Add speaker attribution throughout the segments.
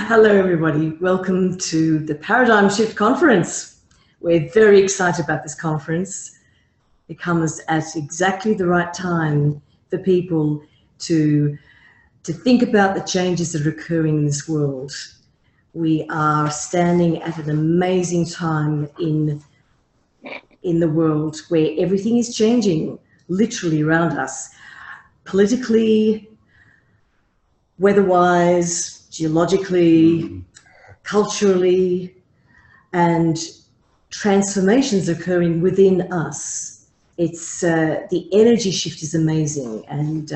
Speaker 1: Hello, everybody. Welcome to the Paradigm Shift Conference. We're very excited about this conference. It comes at exactly the right time for people to think about the changes that are occurring in this world. We are standing at an amazing time in the world where everything is changing literally around us, politically, weather-wise, geologically, culturally, and transformations occurring within us. It's the energy shift is amazing, and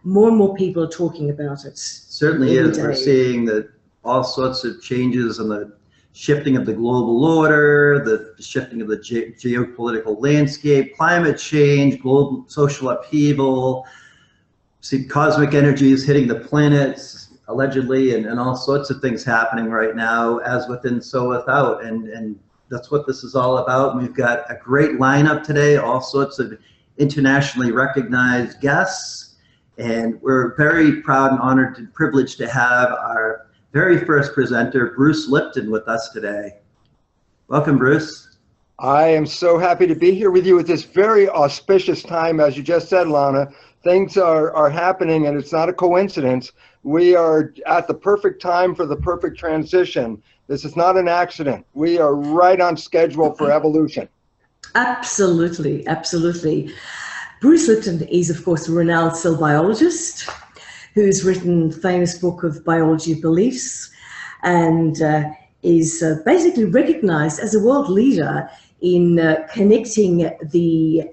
Speaker 1: more and more people are talking about it.
Speaker 2: Certainly is. We're seeing that all sorts of changes in the shifting of the global order, the shifting of the geopolitical landscape, climate change, global social upheaval. See cosmic energies hitting the planets, allegedly, and all sorts of things happening right now, as within, so without, and that's what this is all about. And we've got a great lineup today, all sorts of internationally recognized guests, and we're very proud and honored and privileged to have our very first presenter, Bruce Lipton, with us today. Welcome, Bruce.
Speaker 3: I am so happy to be here with you at this very auspicious time. As you just said, Lana, things are happening, and it's not a coincidence. We are at the perfect time for the perfect transition. This is not an accident. We are right on schedule for evolution.
Speaker 1: Absolutely, absolutely. Bruce Lipton is, of course, a renowned cell biologist who's written a famous book of Biology of Beliefs, and is basically recognized as a world leader in connecting the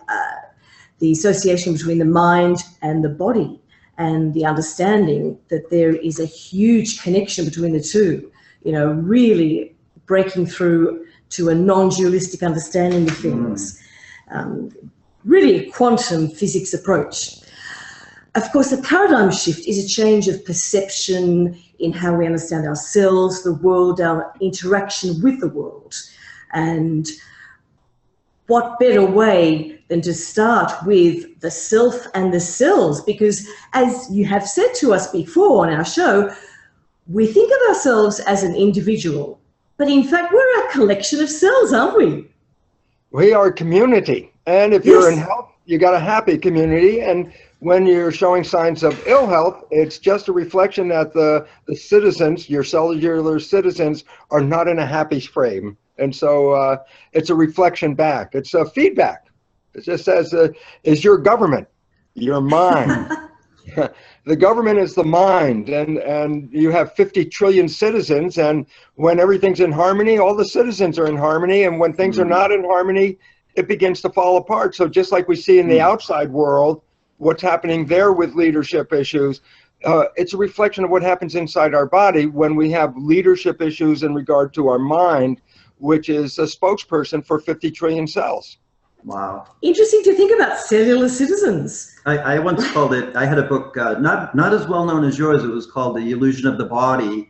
Speaker 1: association between the mind and the body, and the understanding that there is a huge connection between the two, you know, really breaking through to a non-dualistic understanding of things, really a quantum physics approach. Of course, the paradigm shift is a change of perception in how we understand ourselves, the world, our interaction with the world. And what better way than to start with the self and the cells? Because as you have said to us before on our show, we think of ourselves as an individual, but in fact, we're a collection of cells, aren't we?
Speaker 3: We are a community. And if you're in health, you got a happy community. And when you're showing signs of ill health, it's just a reflection that the citizens, your cellular citizens, are not in a happy frame. And so it's a reflection back. It's a feedback. It just says, is your government, your mind. The government is the mind, and you have 50 trillion citizens, and when everything's in harmony, all the citizens are in harmony, and when things are not in harmony, it begins to fall apart. So just like we see in the outside world, what's happening there with leadership issues, it's a reflection of what happens inside our body when we have leadership issues in regard to our mind, which is a spokesperson for 50 trillion cells.
Speaker 2: Wow.
Speaker 1: Interesting to think about cellular citizens.
Speaker 2: I once called it, I had a book, not as well known as yours, it was called The Illusion of the Body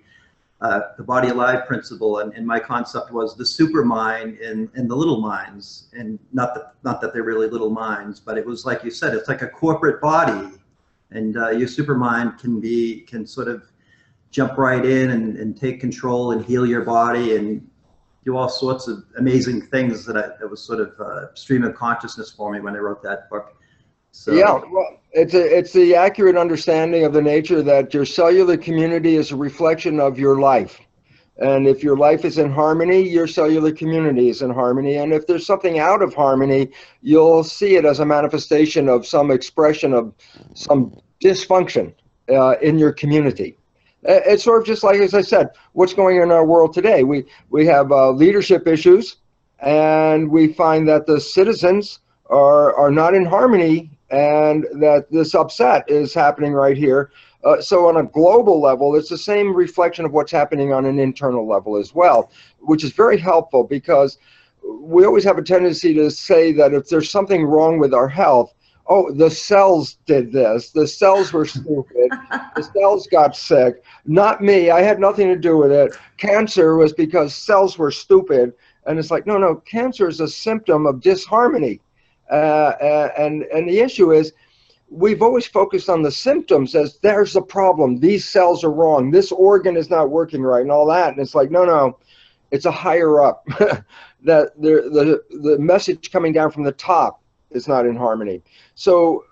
Speaker 2: Alive Principle, and my concept was the supermind and the little minds, and not that they're really little minds, but it was like you said, it's like a corporate body, and your supermind can sort of jump right in and take control and heal your body and do all sorts of amazing things that was sort of a stream of consciousness for me when I wrote that book. So,
Speaker 3: yeah, well, it's the accurate understanding of the nature that your cellular community is a reflection of your life. And if your life is in harmony, your cellular community is in harmony. And if there's something out of harmony, you'll see it as a manifestation of some expression of some dysfunction in your community. It's sort of just like, as I said, what's going on in our world today. We have leadership issues, and we find that the citizens are not in harmony, and that this upset is happening right here. So on a global level, it's the same reflection of what's happening on an internal level as well, which is very helpful, because we always have a tendency to say that if there's something wrong with our health, oh, the cells did this, the cells were stupid, the cells got sick, not me, I had nothing to do with it. Cancer was because cells were stupid. And it's like, no, cancer is a symptom of disharmony. And the issue is, we've always focused on the symptoms as there's the problem. These cells are wrong. This organ is not working right and all that. And it's like, no, it's a higher up. That the message coming down from the top is not in harmony. So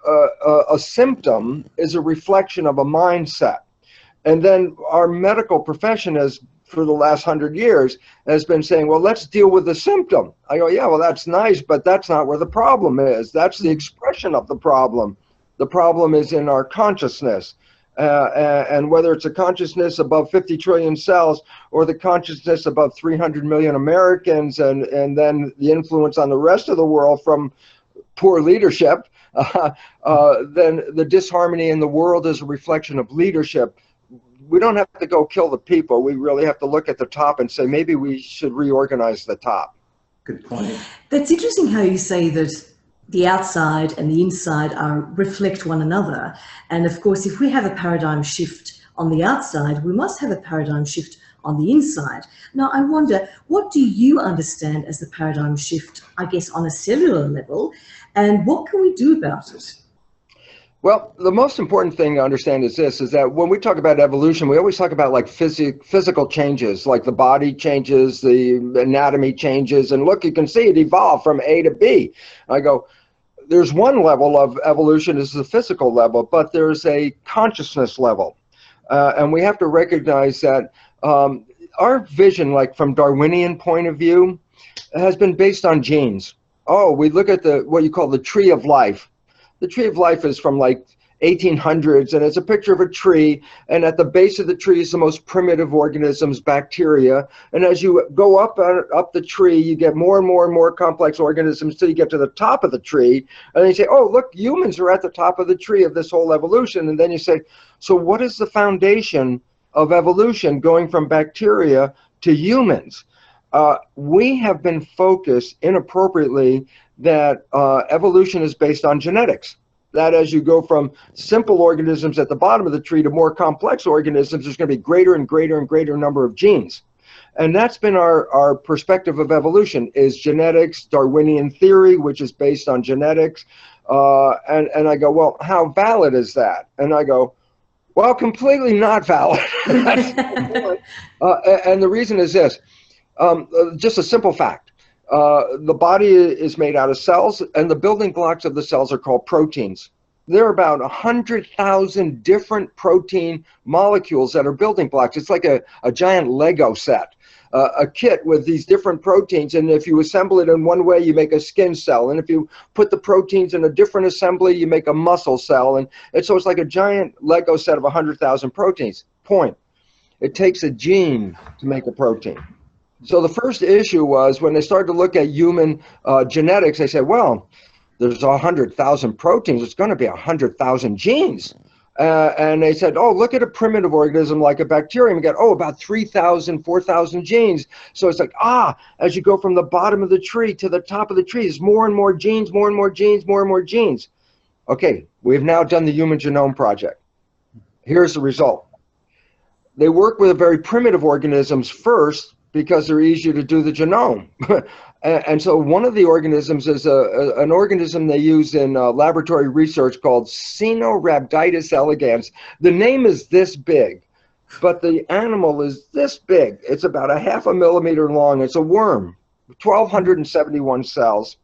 Speaker 3: a symptom is a reflection of a mindset. And then our medical profession has, for the last 100 years, has been saying, well, let's deal with the symptom. I go, yeah, well, that's nice, but that's not where the problem is. That's the expression of the problem. The problem is in our consciousness. And whether it's a consciousness above 50 trillion cells or the consciousness above 300 million Americans, and then the influence on the rest of the world from poor leadership, then the disharmony in the world is a reflection of leadership. We don't have to go kill the people. We really have to look at the top and say, maybe we should reorganize the top.
Speaker 2: Good point.
Speaker 1: That's interesting how you say that the outside and the inside reflect one another. And of course, if we have a paradigm shift on the outside, we must have a paradigm shift on the inside. Now, I wonder, what do you understand as the paradigm shift, I guess, on a cellular level, and what can we do about it?
Speaker 3: Well, the most important thing to understand is this, is that when we talk about evolution, we always talk about like physical changes, like the body changes, the anatomy changes, and look, you can see it evolved from A to B. I go, there's one level of evolution is the physical level, but there's a consciousness level. And we have to recognize that our vision, like from Darwinian point of view, has been based on genes. Oh, we look at what you call the tree of life. The tree of life is from like 1800s, and it's a picture of a tree, and at the base of the tree is the most primitive organisms, bacteria, and as you go up the tree, you get more and more and more complex organisms till you get to the top of the tree, and then you say, oh, look, humans are at the top of the tree of this whole evolution. And then you say, so what is the foundation of evolution going from bacteria to humans? We have been focused inappropriately that evolution is based on genetics. That as you go from simple organisms at the bottom of the tree to more complex organisms, there's going to be greater and greater and greater number of genes. And that's been our perspective of evolution, is genetics, Darwinian theory, which is based on genetics. And I go, well, how valid is that? And I go, well, completely not valid. And the reason is this, just a simple fact. The body is made out of cells, and the building blocks of the cells are called proteins. There are about 100,000 different protein molecules that are building blocks. It's like a giant Lego set, a kit with these different proteins. And if you assemble it in one way, you make a skin cell. And if you put the proteins in a different assembly, you make a muscle cell. And so it's like a giant Lego set of 100,000 proteins. Point. It takes a gene to make a protein. So the first issue was when they started to look at human genetics, they said, well, there's 100,000 proteins. It's going to be 100,000 genes. And they said, oh, look at a primitive organism like a bacterium. You get, oh, about 3,000, 4,000 genes. So it's like, as you go from the bottom of the tree to the top of the tree, there's more and more genes, more and more genes, more and more genes. Okay, we've now done the Human Genome Project. Here's the result. They work with very primitive organisms first, because they're easier to do the genome. And so one of the organisms is an organism they use in laboratory research called Caenorhabditis elegans. The name is this big, but the animal is this big. It's about 0.5 millimeter long. It's a worm, 1,271 cells.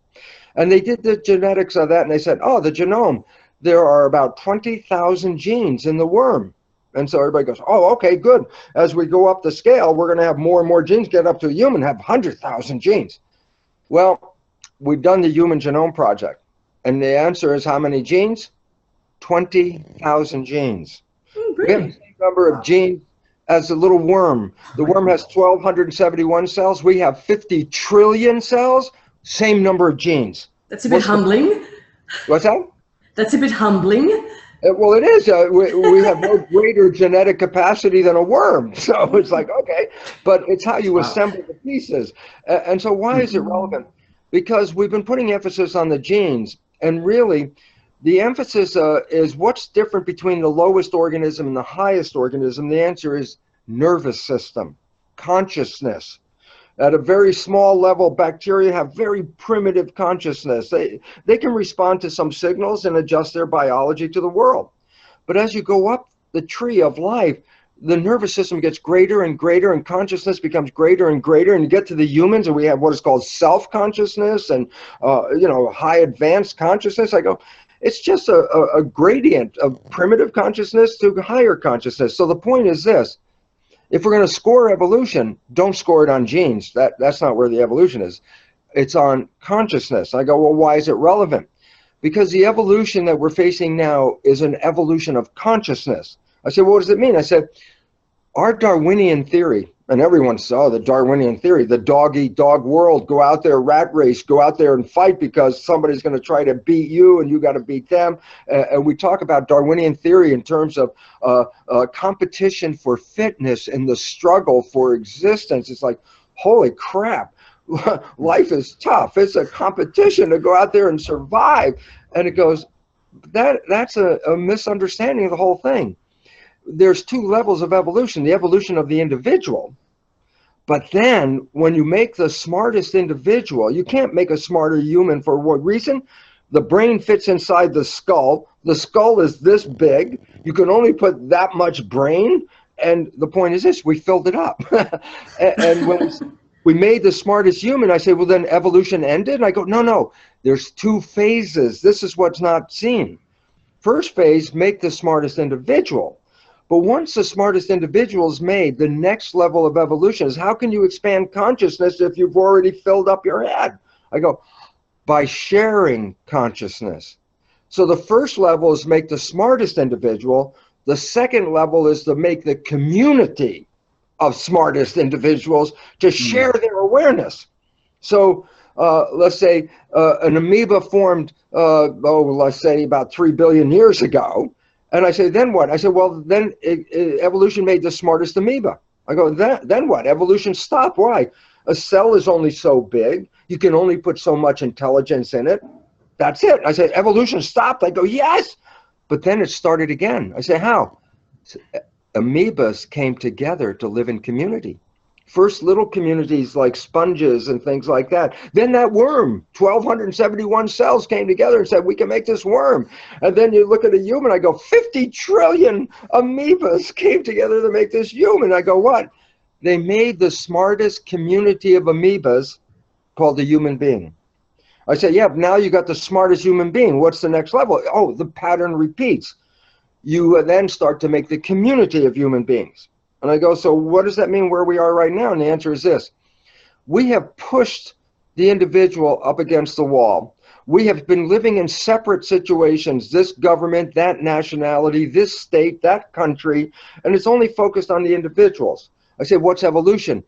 Speaker 3: And they did the genetics of that, and they said, oh, the genome, there are about 20,000 genes in the worm. And so everybody goes, oh, okay, good. As we go up the scale, we're going to have more and more genes, get up to a human, have 100,000 genes. Well, we've done the Human Genome Project. And the answer is how many genes? 20,000 genes. We have the same number of genes as a little worm. The worm has 1,271 cells. We have 50 trillion cells, same number of genes.
Speaker 1: That's a bit humbling.
Speaker 3: What's that?
Speaker 1: That's a bit humbling.
Speaker 3: Well, it is. We have no greater genetic capacity than a worm. So it's like, okay, but it's how you assemble the pieces. And so why is it relevant? Because we've been putting emphasis on the genes. And really, the emphasis is what's different between the lowest organism and the highest organism. The answer is nervous system, consciousness. At a very small level, bacteria have very primitive consciousness. They can respond to some signals and adjust their biology to the world. But as you go up the tree of life, the nervous system gets greater and greater, and consciousness becomes greater and greater, and you get to the humans, and we have what is called self-consciousness and high advanced consciousness. I go, it's just a gradient of primitive consciousness to higher consciousness. So the point is this: if we're going to score evolution, don't score it on genes. That's not where the evolution is. It's on consciousness. I go, well, why is it relevant? Because the evolution that we're facing now is an evolution of consciousness. I said, well, what does it mean? I said, our Darwinian theory, and everyone saw the Darwinian theory, the dog-eat-dog world, go out there, rat race, go out there and fight because somebody's going to try to beat you and you got to beat them. And we talk about Darwinian theory in terms of competition for fitness and the struggle for existence. It's like, holy crap, life is tough. It's a competition to go out there and survive. And it goes, that's a misunderstanding of the whole thing. There's two levels of evolution: the evolution of the individual. But then when you make the smartest individual, you can't make a smarter human. For what reason? The brain fits inside the skull. The skull is this big. You can only put that much brain. And the point is this: we filled it up. And when we made the smartest human, I say, well, then evolution ended? And I go, no. There's two phases. This is what's not seen. First phase, make the smartest individual. But once the smartest individual is made, the next level of evolution is, how can you expand consciousness if you've already filled up your head? I go, by sharing consciousness. So the first level is make the smartest individual. The second level is to make the community of smartest individuals to share their awareness. So let's say an amoeba formed, let's say about 3 billion years ago. And I say, then what? I said, well, then evolution made the smartest amoeba. I go, then what? Evolution stopped. Why? A cell is only so big. You can only put so much intelligence in it. That's it. I said, evolution stopped. I go, yes. But then it started again. I say, how? So, amoebas came together to live in community. First little communities like sponges and things like that. Then that worm, 1,271 cells came together and said, we can make this worm. And then you look at a human, I go, 50 trillion amoebas came together to make this human. I go, what? They made the smartest community of amoebas called the human being. I say, yeah, now you got the smartest human being. What's the next level? Oh, the pattern repeats. You then start to make the community of human beings. And I go, so what does that mean where we are right now? And the answer is this: we have pushed the individual up against the wall. We have been living in separate situations, this government, that nationality, this state, that country, and it's only focused on the individuals. I say, what's evolution?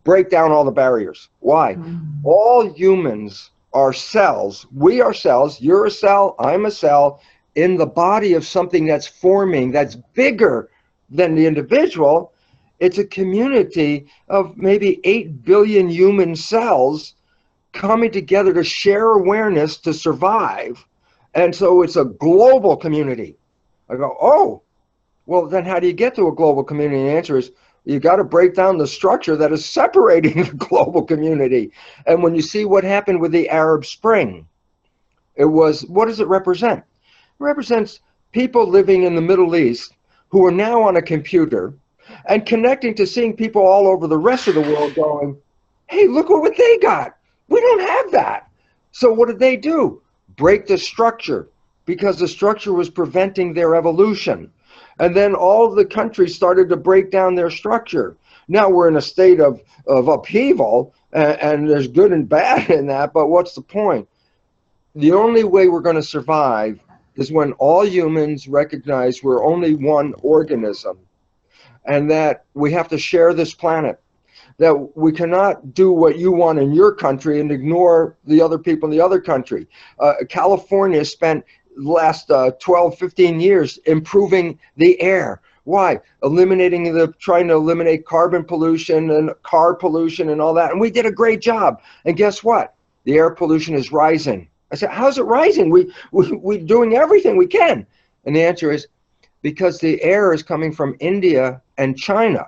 Speaker 3: Break down all the barriers. Why? All humans are cells. We are cells. You're a cell. I'm a cell in the body of something that's forming, that's bigger than the individual. It's a community of maybe 8 billion human cells coming together to share awareness to survive. And so it's a global community. I go, oh, well, then how do you get to a global community? And the answer is, you got to break down the structure that is separating the global community. And when you see what happened with the Arab Spring, it was, what does it represent? It represents people living in the Middle East who are now on a computer and connecting to seeing people all over the rest of the world going, hey, look at what they got. We don't have that. So what did they do? Break the structure, because the structure was preventing their evolution. And then all of the countries started to break down their structure. Now we're in a state of upheaval, and there's good and bad in that, but what's the point? The only way we're going to survive is when all humans recognize we're only one organism, and that we have to share this planet, that we cannot do what you want in your country and ignore the other people in the other country. California spent the last 12, 15 years improving the air. Why? Trying to eliminate carbon pollution and car pollution and all that. And we did a great job. And guess what? The air pollution is rising. I said, how's it rising? We're doing everything we can. And the answer is, because the air is coming from India and China.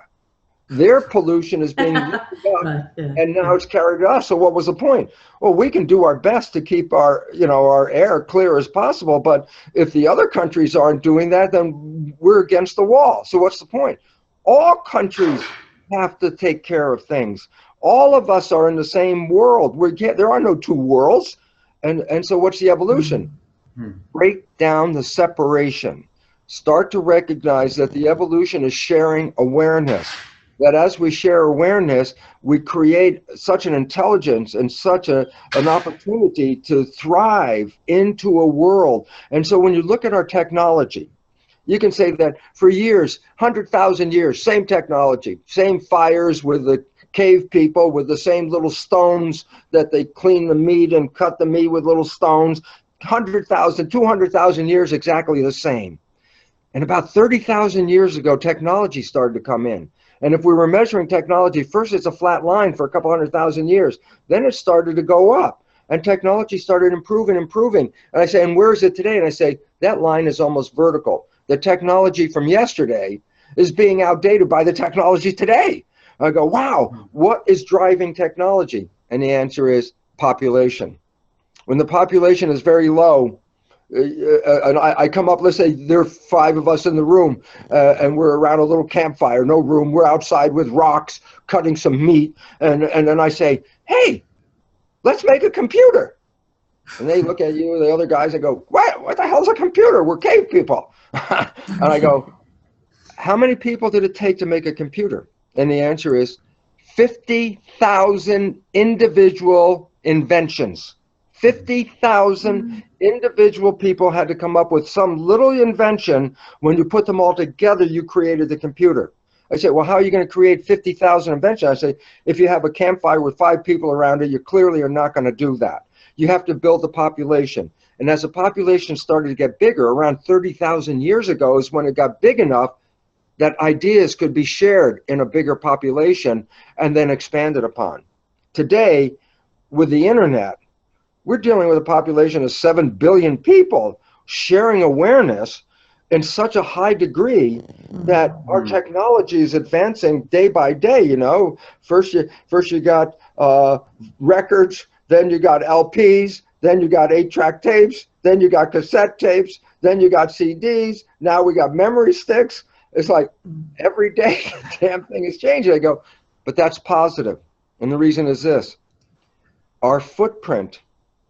Speaker 3: Their pollution is being lifted up,
Speaker 1: Right, yeah,
Speaker 3: and now it's carried to us. So what was the point? Well, we can do our best to keep our, our air clear as possible, but if the other countries aren't doing that, then we're against the wall. So what's the point? All countries have to take care of things. All of us are in the same world. There are no two worlds. And so what's the evolution? Break down the separation. Start to recognize that the evolution is sharing awareness. That as we share awareness, we create such an intelligence and such an opportunity to thrive into a world. And so when you look at our technology, you can say that for years, 100,000 years, same technology, same fires with the cave people with the same little stones that they clean the meat and cut the meat with little stones. 100,000, 200,000 years, exactly the same. And about 30,000 years ago, technology started to come in. And if we were measuring technology, first it's a flat line for a couple 100,000 years. Then it started to go up. And technology started improving. And I say, and where is it today? And I say, that line is almost vertical. The technology from yesterday is being outdated by the technology today. I go, wow, what is driving technology? And the answer is population. When the population is very low, and I come up, let's say there are 5 of us in the room, and we're around a little campfire, no room, we're outside with rocks, cutting some meat, and then I say, hey, let's make a computer. And they look at you, the other guys, and go, what the hell's a computer? We're cave people. And I go, how many people did it take to make a computer? And the answer is 50,000 individual inventions. 50,000 individual people had to come up with some little invention. When you put them all together, you created the computer. I say, well, how are you going to create 50,000 inventions? I say, if you have a campfire with 5 people around it, you clearly are not going to do that. You have to build the population. And as the population started to get bigger, around 30,000 years ago is when it got big enough that ideas could be shared in a bigger population and then expanded upon. Today, with the internet, we're dealing with a population of 7 billion people sharing awareness in such a high degree that our technology is advancing day by day. First you got records, then you got LPs, then you got 8-track tapes, then you got cassette tapes, then you got CDs, now we got memory sticks. It's like every day the damn thing is changing. I go, but that's positive. And the reason is this: our footprint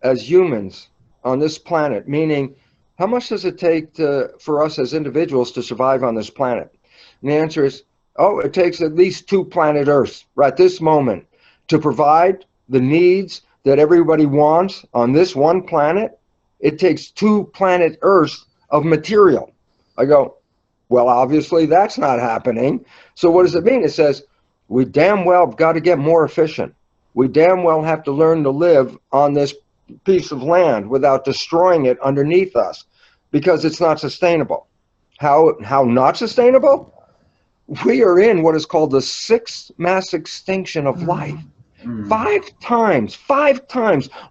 Speaker 3: as humans on this planet, meaning how much does it take for us as individuals to survive on this planet? And the answer is, it takes at least 2 planet Earths right this moment to provide the needs that everybody wants on this one planet. It takes 2 planet Earths of material. I go, well, obviously that's not happening. So what does it mean? It says we damn well got to get more efficient. We damn well have to learn to live on this piece of land without destroying it underneath us, because it's not sustainable. How not sustainable? We are in what is called the 6th mass extinction of life. 5 times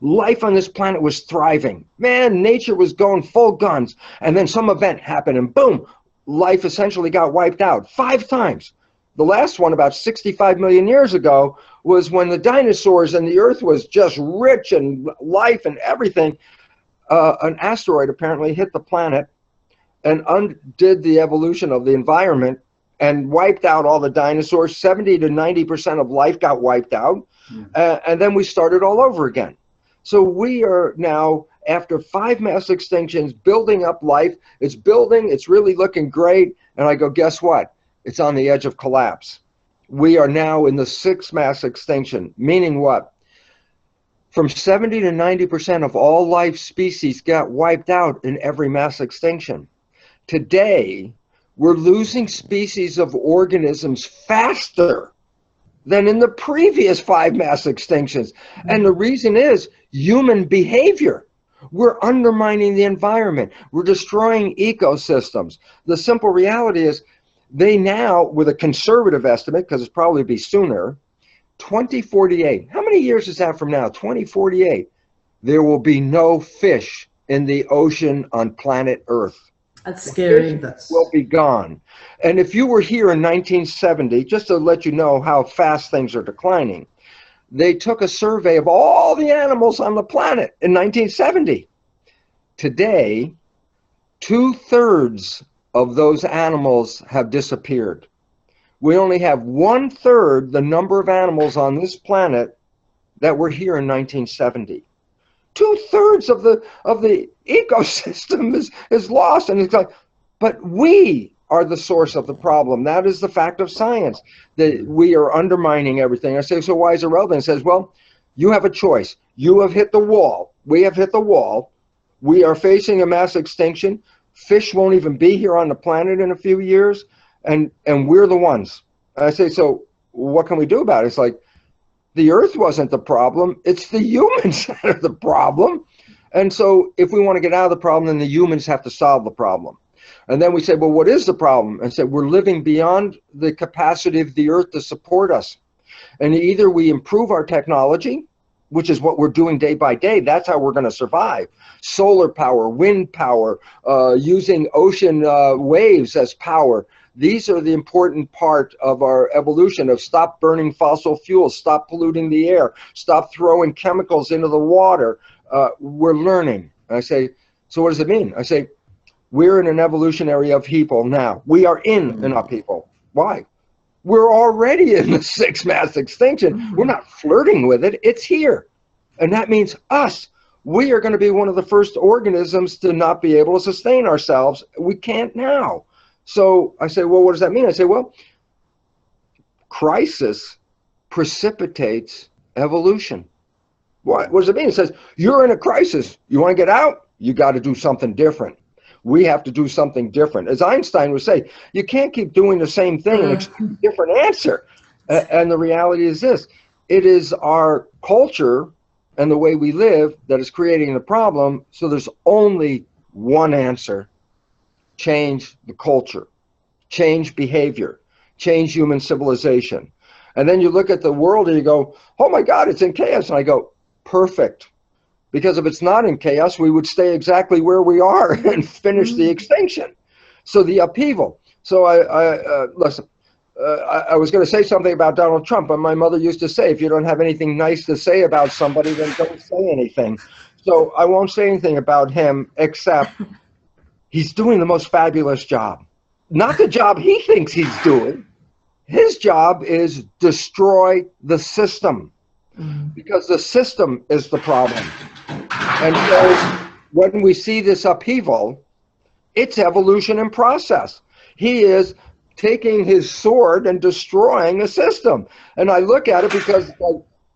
Speaker 3: life on this planet was thriving. Man, nature was going full guns, and then some event happened and boom, life essentially got wiped out 5 times. The last one, about 65 million years ago, was when the dinosaurs and the earth was just rich in life and everything. An asteroid apparently hit the planet and undid the evolution of the environment and wiped out all the dinosaurs. 70 to 90% of life got wiped out. And then we started all over again. So we are now, after 5 mass extinctions, building up life. It's building, it's really looking great. And I go, guess what? It's on the edge of collapse. We are now in the 6th mass extinction, meaning what? From 70 to 90% of all life species got wiped out in every mass extinction. Today, we're losing species of organisms faster than in the previous 5 mass extinctions. And the reason is human behavior. We're undermining the environment. We're destroying ecosystems. The simple reality is they now, with a conservative estimate, because it's probably be sooner, 2048. How many years is that from now? 2048. There will be no fish in the ocean on planet Earth.
Speaker 1: That's scary.
Speaker 3: Will be gone. And if you were here in 1970, just to let you know how fast things are declining, they took a survey of all the animals on the planet in 1970. Today, 2/3 of those animals have disappeared. We only have 1/3 the number of animals on this planet that were here in 1970. 2/3 of the ecosystem is lost, and it's like, but we are the source of the problem. That is the fact of science, that we are undermining everything. I say, so why is it relevant? It says, well, you have a choice. You have hit the wall. We have hit the wall. We are facing a mass extinction. Fish won't even be here on the planet in a few years, and we're the ones. I say, so what can we do about it? It's like, the Earth wasn't the problem. It's the humans that are the problem. And so if we want to get out of the problem, then the humans have to solve the problem. And then we say, well, what is the problem? And say, we're living beyond the capacity of the Earth to support us. And either we improve our technology, which is what we're doing day by day. That's how we're going to survive. Solar power, wind power, using ocean waves as power. These are the important part of our evolution, of stop burning fossil fuels, stop polluting the air, stop throwing chemicals into the water. We're learning. I say, so what does it mean? I say, we're in an evolutionary upheaval now. We are in an upheaval. Why? We're already in the sixth mass extinction. We're not flirting with it. It's here. And that means us. We are going to be one of the first organisms to not be able to sustain ourselves. We can't now. So I say, well, what does that mean? I say, well, crisis precipitates evolution. What does it mean? It says, you're in a crisis. You want to get out? You got to do something different. We have to do something different. As Einstein would say, you can't keep doing the same thing and expect a different answer. And the reality is this. It is our culture and the way we live that is creating the problem. So there's only one answer. Change the culture, change behavior, change human civilization. And then you look at the world and you go, oh my God, it's in chaos. And I go, perfect. Because if it's not in chaos, we would stay exactly where we are and finish the extinction. So the upheaval. So listen, I was going to say something about Donald Trump, but my mother used to say, if you don't have anything nice to say about somebody, then don't say anything. So I won't say anything about him, except he's doing the most fabulous job. Not the job he thinks he's doing. His job is destroy the system, because the system is the problem. And so when we see this upheaval, it's evolution in process. He is taking his sword and destroying the system. And I look at it because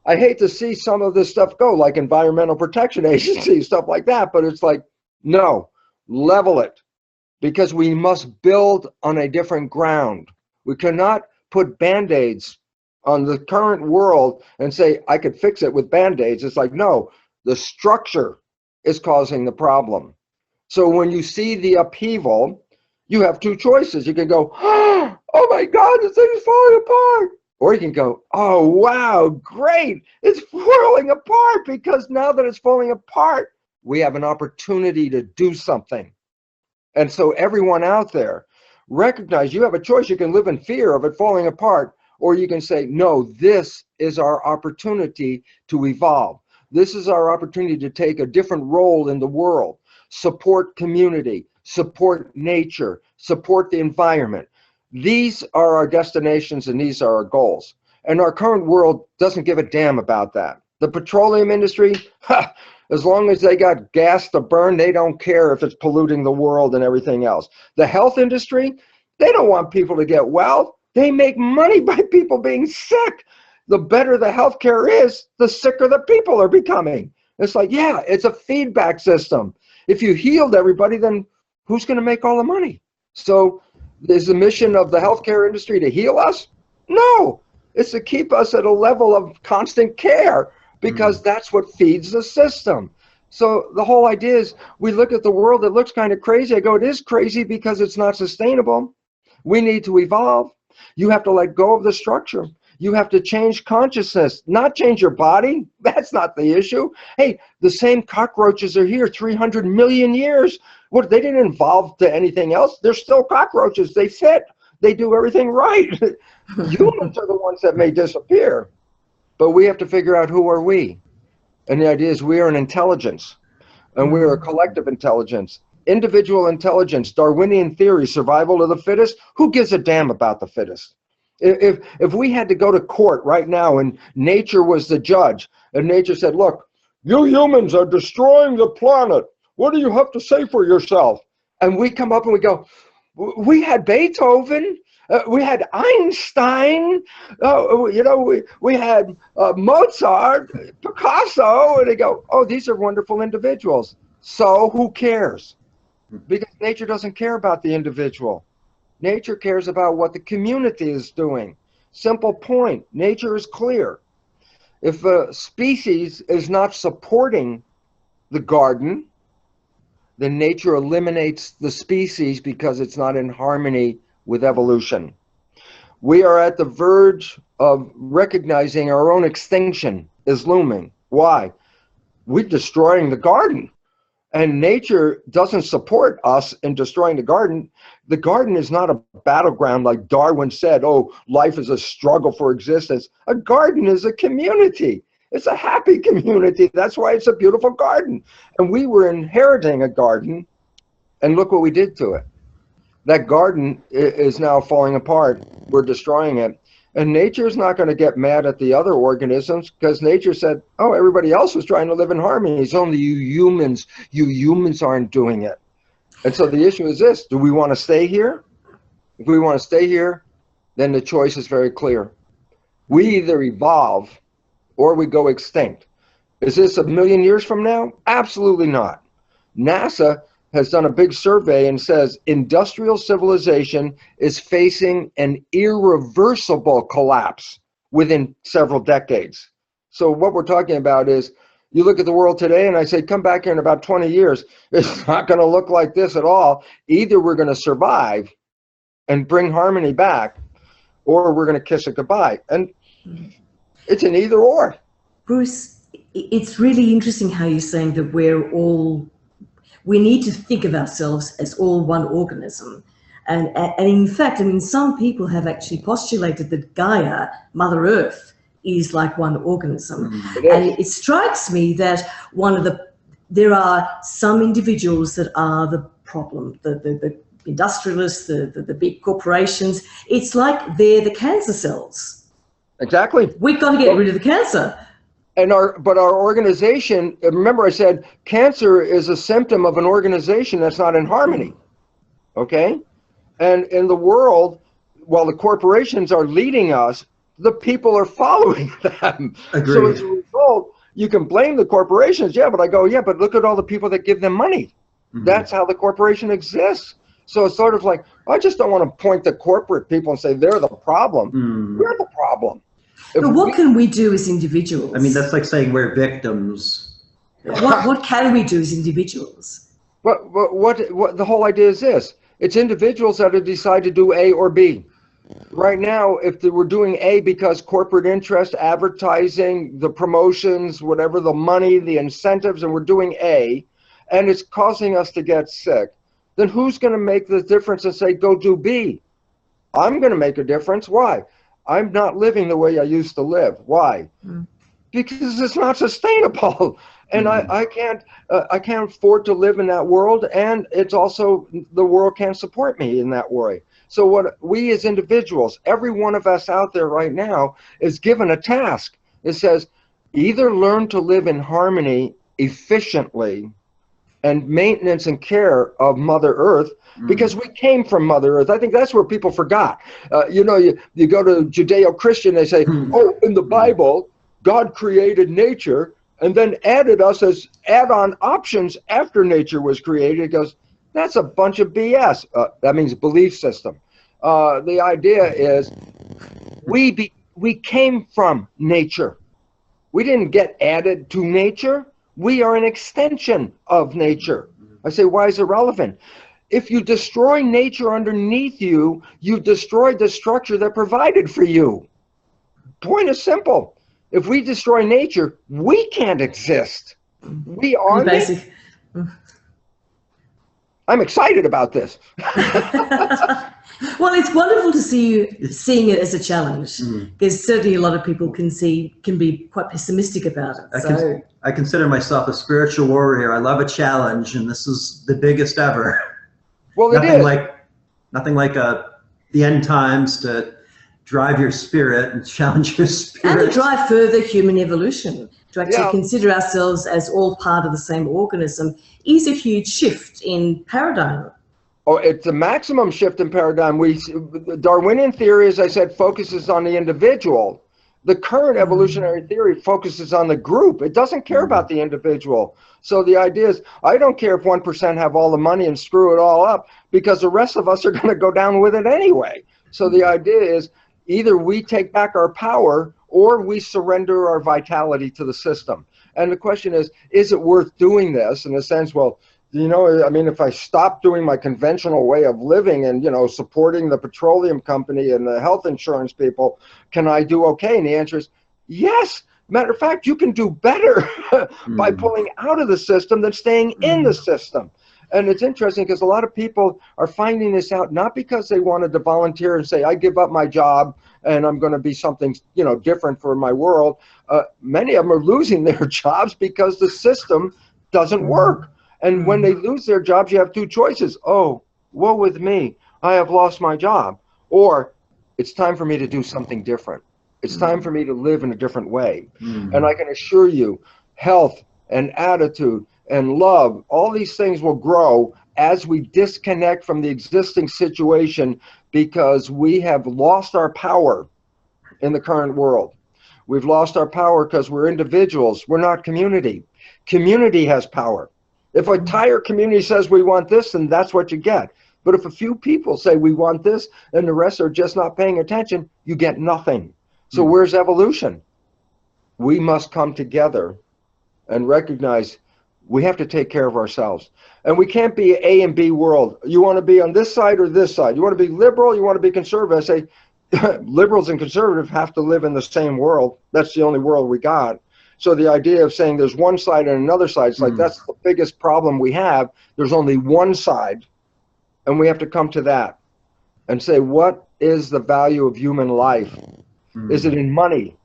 Speaker 3: I hate to see some of this stuff go, like Environmental Protection Agency, stuff like that. But it's like, no, level it, because we must build on a different ground. We cannot put Band-Aids on the current world and say, I could fix it with Band-Aids. It's like, no, the structure is causing the problem. So when you see the upheaval, you have two choices. You can go, oh my God, this thing is falling apart. Or you can go, oh, wow, great. It's falling apart, because now that it's falling apart, we have an opportunity to do something. And so everyone out there, recognize you have a choice. You can live in fear of it falling apart, or you can say, no, this is our opportunity to evolve. This is our opportunity to take a different role in the world, support community, support nature, support the environment. These are our destinations and these are our goals. And our current world doesn't give a damn about that. The petroleum industry, as long as they got gas to burn, they don't care if it's polluting the world and everything else. The health industry, they don't want people to get well. They make money by people being sick. The better the healthcare is, the sicker the people are becoming. It's like, yeah, it's a feedback system. If you healed everybody, then who's going to make all the money? So is the mission of the healthcare industry to heal us? No, it's to keep us at a level of constant care, because that's what feeds the system. So the whole idea is, we look at the world, it looks kind of crazy. I go, it is crazy because it's not sustainable. We need to evolve. You have to let go of the structure. You have to change consciousness, not change your body. That's not the issue. Hey, the same cockroaches are here 300 million years. What, they didn't evolve to anything else. They're still cockroaches. They fit. They do everything right. Humans are the ones that may disappear. But we have to figure out who are we. And the idea is we are an intelligence. And we are a collective intelligence. Individual intelligence, Darwinian theory, survival of the fittest. Who gives a damn about the fittest? If we had to go to court right now and nature was the judge, and nature said, look, you humans are destroying the planet. What do you have to say for yourself? And we come up and we go, we had Beethoven, we had Einstein, you know, we had Mozart, Picasso, and they go, oh, these are wonderful individuals. So who cares? Because nature doesn't care about the individual. Nature cares about what the community is doing. Simple point. Nature is clear. If a species is not supporting the garden, then nature eliminates the species because it's not in harmony with evolution. We are at the verge of recognizing our own extinction is looming. Why? We're destroying the garden. And nature doesn't support us in destroying the garden. The garden is not a battleground like Darwin said, oh, life is a struggle for existence. A garden is a community. It's a happy community. That's why it's a beautiful garden. And we were inheriting a garden, and look what we did to it. That garden is now falling apart. We're destroying it. And nature is not going to get mad at the other organisms because nature said, oh, everybody else was trying to live in harmony. It's only you humans aren't doing it. And so the issue is this, do we want to stay here? If we want to stay here, then the choice is very clear. We either evolve or we go extinct. Is this 1,000,000 years from now? Absolutely not. NASA has done a big survey and says industrial civilization is facing an irreversible collapse within several decades. So what we're talking about is, you look at the world today and I say, come back here in about 20 years. It's not going to look like this at all. Either we're going to survive and bring harmony back, or we're going to kiss it goodbye. And it's an either or.
Speaker 1: Bruce, it's really interesting how you're saying that we need to think of ourselves as all one organism. And in fact, I mean, some people have actually postulated that Gaia, Mother Earth, is like one organism. And it strikes me that there are some individuals that are the problem, the industrialists, the big corporations. It's like they're the cancer cells.
Speaker 3: Exactly.
Speaker 1: We've got to get rid of the cancer.
Speaker 3: And but our organization, remember I said, cancer is a symptom of an organization that's not in harmony, okay? And in the world, while the corporations are leading us, the people are following them.
Speaker 2: Agreed.
Speaker 3: So as a result, you can blame the corporations, yeah, but I go, yeah, but look at all the people that give them money. That's how the corporation exists. So it's sort of like, I just don't want to point to corporate people and say they're the problem. We're the problem.
Speaker 1: But what can we do as individuals?
Speaker 2: I mean, that's like saying we're victims.
Speaker 1: What can we do as individuals?
Speaker 3: What the whole idea is this. It's individuals that have decided to do A or B. Right now, if we're doing A because corporate interest, advertising, the promotions, whatever, the money, the incentives, and we're doing A, and it's causing us to get sick, then who's going to make the difference and say, go do B? I'm going to make a difference. Why? I'm not living the way I used to live. Why? Because it's not sustainable. And I can't afford to live in that world, and it's also, the world can't support me in that way. So what we as individuals, every one of us out there right now, is given a task. It says, either learn to live in harmony efficiently and maintenance and care of Mother Earth, because we came from Mother Earth. I think that's where people forgot. You know, you go to Judeo-Christian, they say, oh, in the Bible, God created nature and then added us as add-on options after nature was created. It goes, that's a bunch of BS. That means belief system. The idea is we came from nature. We didn't get added to nature. We are an extension of nature. I say, why is it relevant? If you destroy nature underneath you, you destroy the structure that provided for you. point is simple. If we destroy nature, we can't exist. We are nature. I'm excited about this.
Speaker 1: Well, it's wonderful to see you seeing it as a challenge. There's certainly a lot of people can be quite pessimistic about it.
Speaker 2: I consider myself a spiritual warrior. I love a challenge, and this is the biggest ever.
Speaker 3: Well,
Speaker 2: nothing like the end times to drive your spirit and challenge your spirit.
Speaker 1: And to drive further human evolution, to actually consider ourselves as all part of the same organism is a huge shift in paradigm.
Speaker 3: Oh, it's a maximum shift in paradigm. The Darwinian theory, as I said, focuses on the individual. The current evolutionary theory focuses on the group. It doesn't care about the individual. So the idea is, I don't care if 1% have all the money and screw it all up, because the rest of us are going to go down with it anyway. So the idea is, either we take back our power or we surrender our vitality to the system. And the question is it worth doing this? In a sense, well, you know, I mean, if I stop doing my conventional way of living and, you know, supporting the petroleum company and the health insurance people, can I do okay? And the answer is yes. Matter of fact, you can do better by pulling out of the system than staying in the system. And it's interesting because a lot of people are finding this out not because they wanted to volunteer and say, I give up my job and I'm going to be something, you know, different for my world. Many of them are losing their jobs because the system doesn't work. And when they lose their jobs, you have two choices. Oh, woe with me, I have lost my job. Or it's time for me to do something different. It's time for me to live in a different way. And I can assure you, health and attitude and love, all these things will grow as we disconnect from the existing situation, because we have lost our power in the current world. We've lost our power because we're individuals. We're not community. Community has power. If an entire community says we want this, then that's what you get. But if a few people say we want this and the rest are just not paying attention, you get nothing. So where's evolution? We must come together and recognize we have to take care of ourselves. And we can't be A and B world. You want to be on this side or this side? You want to be liberal? You want to be conservative? I say liberals and conservatives have to live in the same world. That's the only world we got. So the idea of saying there's one side and another side, it's like that's the biggest problem we have. There's only one side, and we have to come to that and say, what is the value of human life? Is it in money?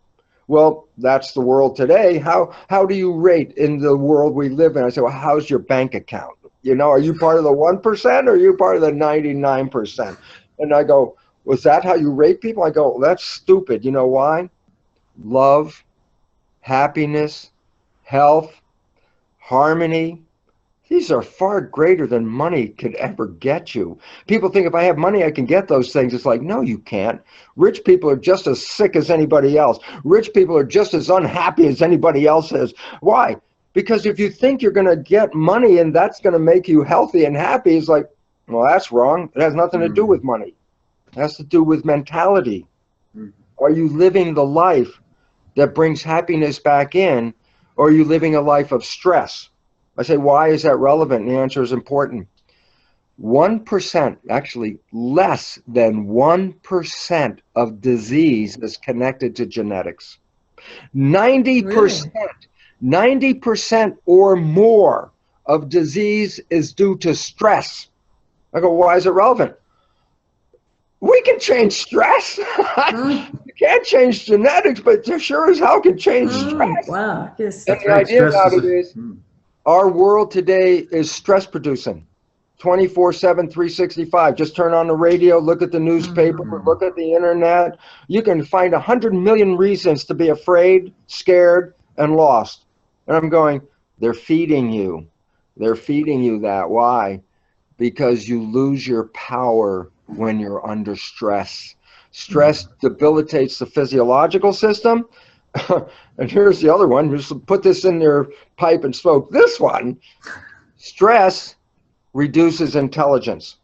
Speaker 3: Well, that's the world today. How do you rate in the world we live in? I say, well, how's your bank account? You know, are you part of the 1% or are you part of the 99%? And I go, was that how you rate people? I go, well, that's stupid. You know why? Love, happiness, health, harmony. These are far greater than money could ever get you. People think if I have money, I can get those things. It's like, no, you can't. Rich people are just as sick as anybody else. Rich people are just as unhappy as anybody else is. Why? Because if you think you're going to get money and that's going to make you healthy and happy, it's like, well, that's wrong. It has nothing to do with money. It has to do with mentality. Are you living the life that brings happiness back in, or are you living a life of stress? I say, why is that relevant? And the answer is important. 1%, actually less than 1% of disease is connected to genetics. 90%, 90% or more of disease is due to stress. I go, why is it relevant? We can change stress. You can't change genetics, but you sure as hell can change stress.
Speaker 1: Wow, yes.
Speaker 3: And the idea about it is, our world today is stress producing, 24/7, 365. Just turn on the radio, look at the newspaper, look at the internet. You can find 100 million reasons to be afraid, scared, and lost. And I'm going, they're feeding you. They're feeding you that. Why? Because you lose your power when you're under stress. Stress debilitates the physiological system. And here's the other one. Just put this in your pipe and smoke this one. Stress reduces intelligence.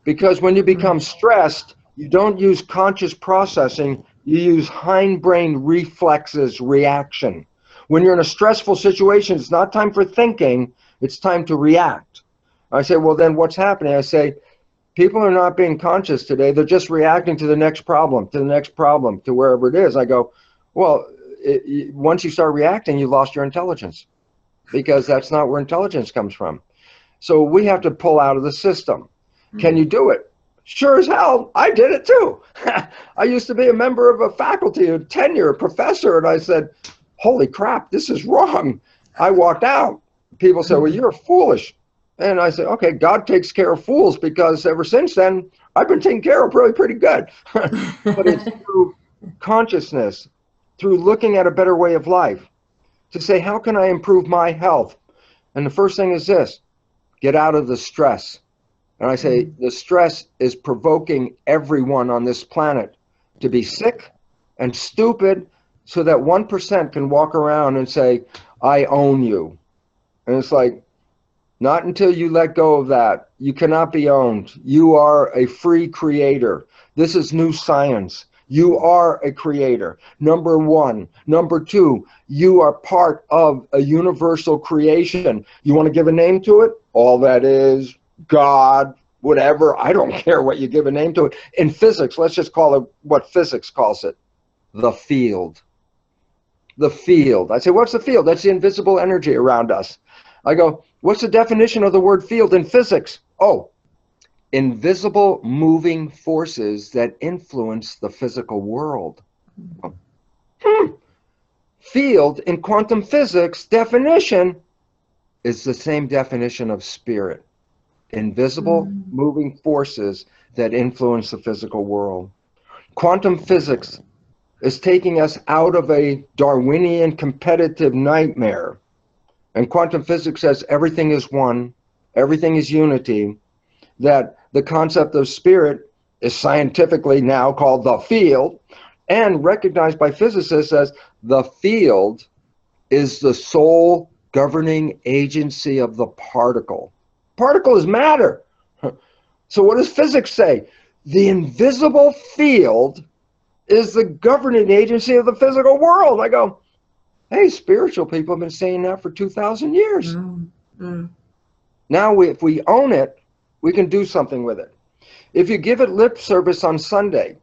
Speaker 3: Because when you become stressed, you don't use conscious processing. You use hindbrain reflexes, reaction. When you're in a stressful situation, it's not time for thinking. It's time to react. I say, well, then what's happening? I say, People are not being conscious today. They're just reacting to the next problem, to the next problem, to wherever it is. I go, well, once you start reacting, you lost your intelligence, because that's not where intelligence comes from. So we have to pull out of the system. Can you do it? Sure as hell. I did it too. I used to be a member of a faculty, a tenure, a professor, and I said, holy crap, this is wrong. I walked out. People said, well, you're foolish. And I said, okay, God takes care of fools, because ever since then, I've been taken care of pretty good. But it's through consciousness, through looking at a better way of life, to say, how can I improve my health? And the first thing is this: get out of the stress. And I say, the stress is provoking everyone on this planet to be sick and stupid, so that 1% can walk around and say, I own you. And it's like, not until you let go of that. You cannot be owned. You are a free creator. This is new science. You are a creator, number one. Number two, you are part of a universal creation. You want to give a name to it? All that is, God, whatever. I don't care what you give a name to it. In physics, let's just call it what physics calls it: the field. The field. I say, what's the field? That's the invisible energy around us. I go, what's the definition of the word field in physics? Oh, invisible moving forces that influence the physical world. Field in quantum physics definition is the same definition of spirit. Invisible moving forces that influence the physical world. Quantum physics is taking us out of a Darwinian competitive nightmare. And quantum physics says everything is one, everything is unity, that the concept of spirit is scientifically now called the field, and recognized by physicists as the field is the sole governing agency of the particle. Particle is matter. So what does physics say? The invisible field is the governing agency of the physical world. I go, hey, spiritual people have been saying that for 2,000 years. Now, if we own it, we can do something with it. If you give it lip service on Sunday,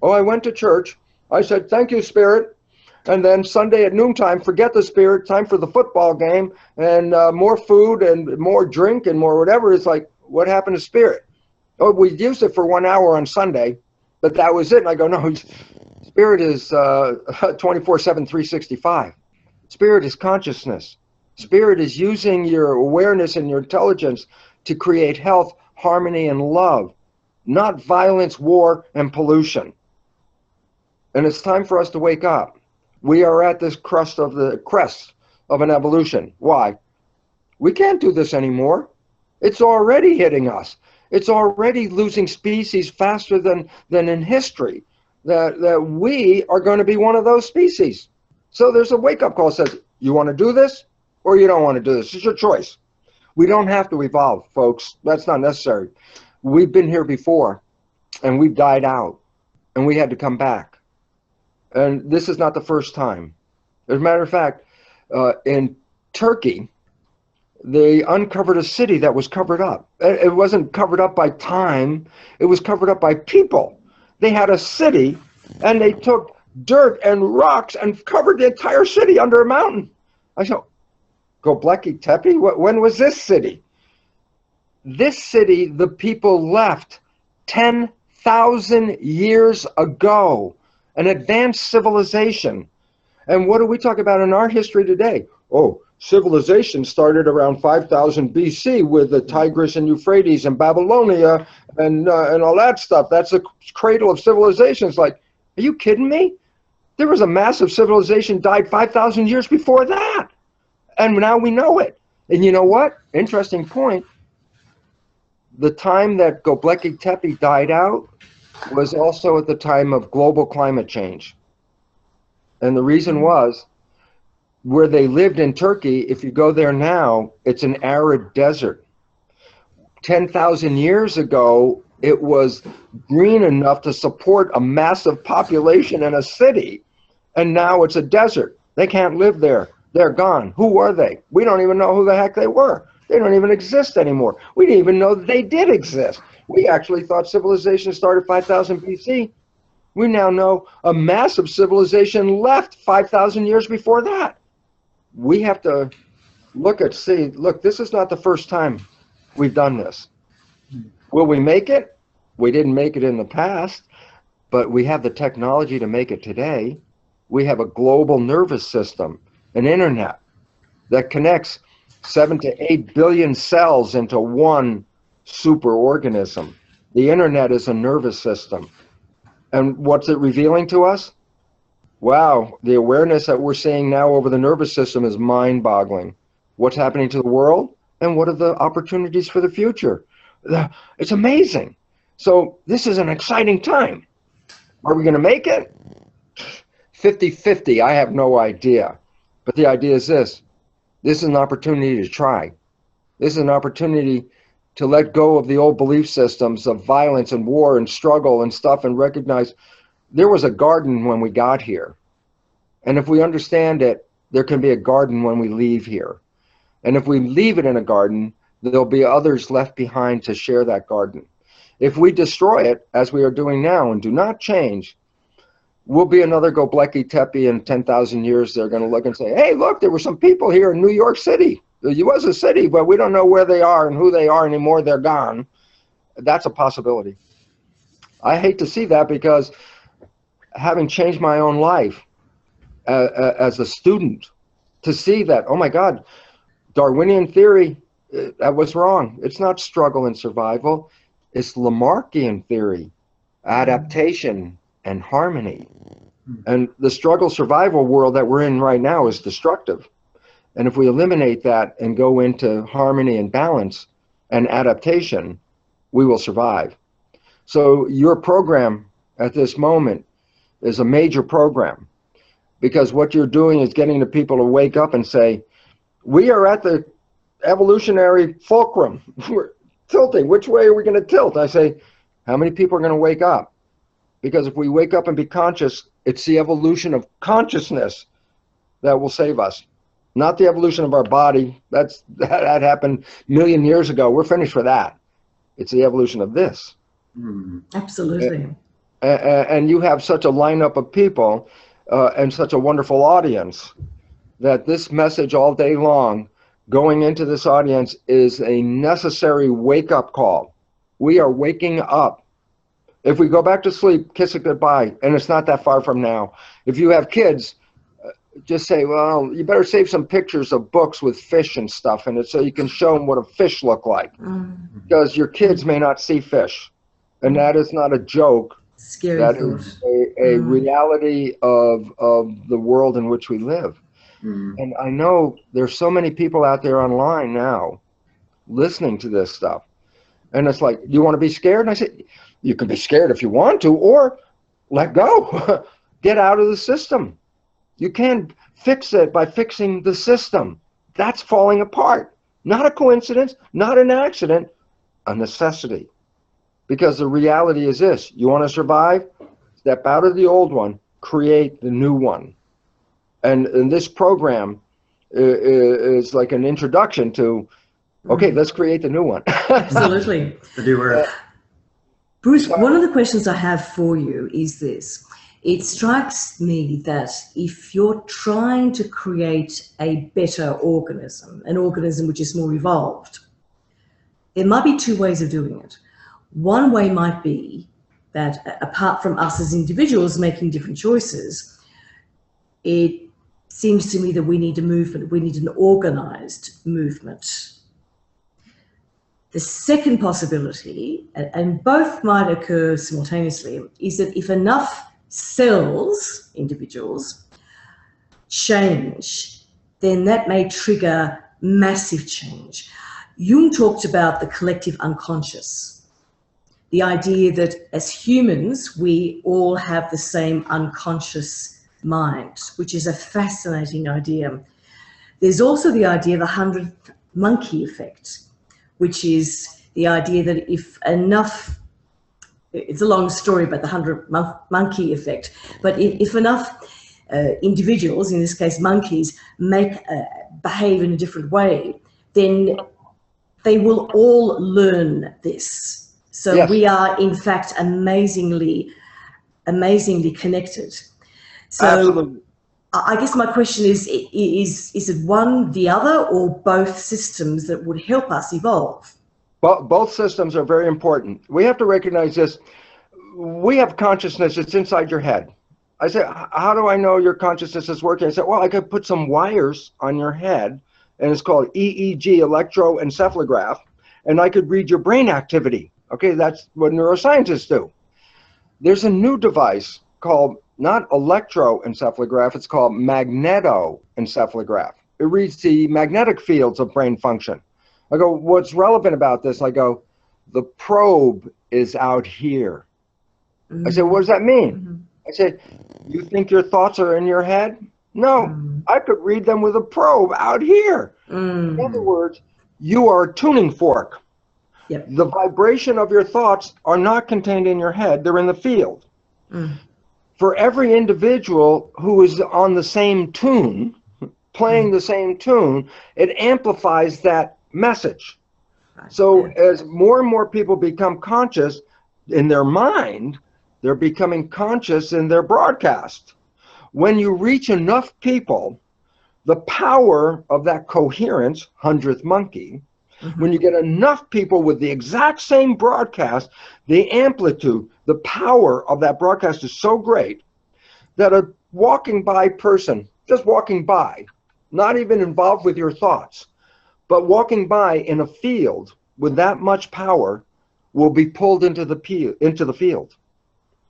Speaker 3: oh, I went to church, I said, thank you, Spirit. And then Sunday at noontime, forget the Spirit, time for the football game, and more food and more drink and more whatever. It's like, what happened to Spirit? Oh, we used it for 1 hour on Sunday, but that was it. And I go, no, Spirit is 24/7, 365. Spirit is consciousness. Spirit is using your awareness and your intelligence to create health, harmony, and love, not violence, war, and pollution. And it's time for us to wake up. We are at this crest of an evolution. Why? We can't do this anymore. It's already hitting us. It's already losing species faster than in history. That we are going to be one of those species. So there's a wake-up call that says, you want to do this or you don't want to do this? It's your choice. We don't have to evolve, folks. That's not necessary. We've been here before, and we've died out, and we had to come back. And this is not the first time. As a matter of fact, in Turkey, they uncovered a city that was covered up. It wasn't covered up by time. It was covered up by people. They had a city, and they took dirt and rocks and covered the entire city under a mountain. I said, Göbekli Tepe? When was this city? This city, the people left 10,000 years ago, an advanced civilization. And what do we talk about in our history today? Oh, civilization started around 5000 BC with the Tigris and Euphrates and Babylonia and all that stuff. That's the cradle of civilizations. Like, are you kidding me? There was a massive civilization died 5,000 years before that. And now we know it. And you know what? Interesting point. The time that Göbekli Tepe died out was also at the time of global climate change. And the reason was, where they lived in Turkey, if you go there now, it's an arid desert. 10,000 years ago, it was green enough to support a massive population in a city. And now it's a desert. They can't live there. They're gone. Who were they? We don't even know who the heck they were. They don't even exist anymore. We didn't even know that they did exist. We actually thought civilization started 5,000 BC. We now know a massive civilization left 5,000 years before that. We have to look, this is not the first time we've done this. Will we make it? We didn't make it in the past, but we have the technology to make it today. We have a global nervous system, an internet that connects 7 to 8 billion cells into one superorganism. The internet is a nervous system. And what's it revealing to us? Wow, the awareness that we're seeing now over the nervous system is mind-boggling. What's happening to the world, and what are the opportunities for the future? It's amazing. So this is an exciting time. Are we going to make it? 50-50, I have no idea. But the idea is this. This is an opportunity to try. This is an opportunity to let go of the old belief systems of violence and war and struggle and stuff, and recognize there was a garden when we got here. And if we understand it, there can be a garden when we leave here. And if we leave it in a garden, there'll be others left behind to share that garden. If we destroy it, as we are doing now, and do not change, we'll be another Göbekli Tepe in 10,000 years. They're going to look and say, hey, look, there were some people here in New York City. It was a city, but we don't know where they are and who they are anymore. They're gone. That's a possibility. I hate to see that, because having changed my own life as a student, to see that, oh my God, Darwinian Theory, that was wrong. It's not struggle and survival. It's Lamarckian theory, adaptation and harmony. And the struggle survival world that we're in right now is destructive. And if we eliminate that and go into harmony and balance and adaptation, we will survive. So your program at this moment is a major program, because what you're doing is getting the people to wake up and say, we are at the evolutionary fulcrum. We're tilting. Which way are we going to tilt? I say, how many people are going to wake up? Because if we wake up and be conscious, it's the evolution of consciousness that will save us. Not the evolution of our body. That happened a million years ago. We're finished with that. It's the evolution of this.
Speaker 1: Absolutely.
Speaker 3: And you have such a lineup of people and such a wonderful audience, that this message all day long going into this audience is a necessary wake-up call. We are waking up. If we go back to sleep, kiss it goodbye, and it's not that far from now. If you have kids, just say, well, you better save some pictures of books with fish and stuff in it, so you can show them what a fish look like. Because your kids may not see fish. And that is not a joke.
Speaker 1: Scary
Speaker 3: that
Speaker 1: thought.
Speaker 3: Is a reality of the world in which we live. And I know there's so many people out there online now listening to this stuff. And it's like, you want to be scared? And I said, you can be scared if you want to, or let go. Get out of the system. You can't fix it by fixing the system. That's falling apart. Not a coincidence, not an accident, a necessity. Because the reality is this: you want to survive? Step out of the old one, create the new one. And this program is like an introduction to, okay, let's create the new one.
Speaker 1: Absolutely. Bruce, one of the questions I have for you is this. It strikes me that if you're trying to create a better organism, an organism which is more evolved, there might be two ways of doing it. One way might be that apart from us as individuals making different choices, it seems to me that we need a movement, we need an organized movement. The second possibility, and both might occur simultaneously, is that if enough cells, individuals, change, then that may trigger massive change. Jung talked about the collective unconscious, the idea that as humans, we all have the same unconscious mind, which is a fascinating idea. There's also the idea of the 100th monkey effect, which is the idea that if enough, it's a long story about the 100th monkey effect, but if enough individuals, in this case monkeys, behave in a different way, then they will all learn this. So
Speaker 3: Yes.
Speaker 1: we are, in fact, amazingly connected. So
Speaker 3: Absolutely.
Speaker 1: I guess my question is it one, the other, or both systems that would help us evolve?
Speaker 3: Both systems are very important. We have to recognize this. We have consciousness. It's inside your head. I say, how do I know your consciousness is working? I said, well, I could put some wires on your head, and it's called EEG, electroencephalograph, and I could read your brain activity. Okay, that's what neuroscientists do. There's a new device called not electroencephalograph, it's called magnetoencephalograph. It reads the magnetic fields of brain function. I go, what's relevant about this? I go, the probe is out here. I said, what does that mean? I said, you think your thoughts are in your head? No, I could read them with a probe out here. In other words, you are a tuning fork.
Speaker 1: Yep.
Speaker 3: The vibration of your thoughts are not contained in your head, they're in the field. For every individual who is on the same tune, playing the same tune, it amplifies that message. So as more and more people become conscious in their mind, they're becoming conscious in their broadcast. When you reach enough people, the power of that coherence, 100th monkey, when you get enough people with the exact same broadcast, the amplitude, the power of that broadcast is so great that a walking by person, just walking by, not even involved with your thoughts, but walking by in a field with that much power will be pulled into the field.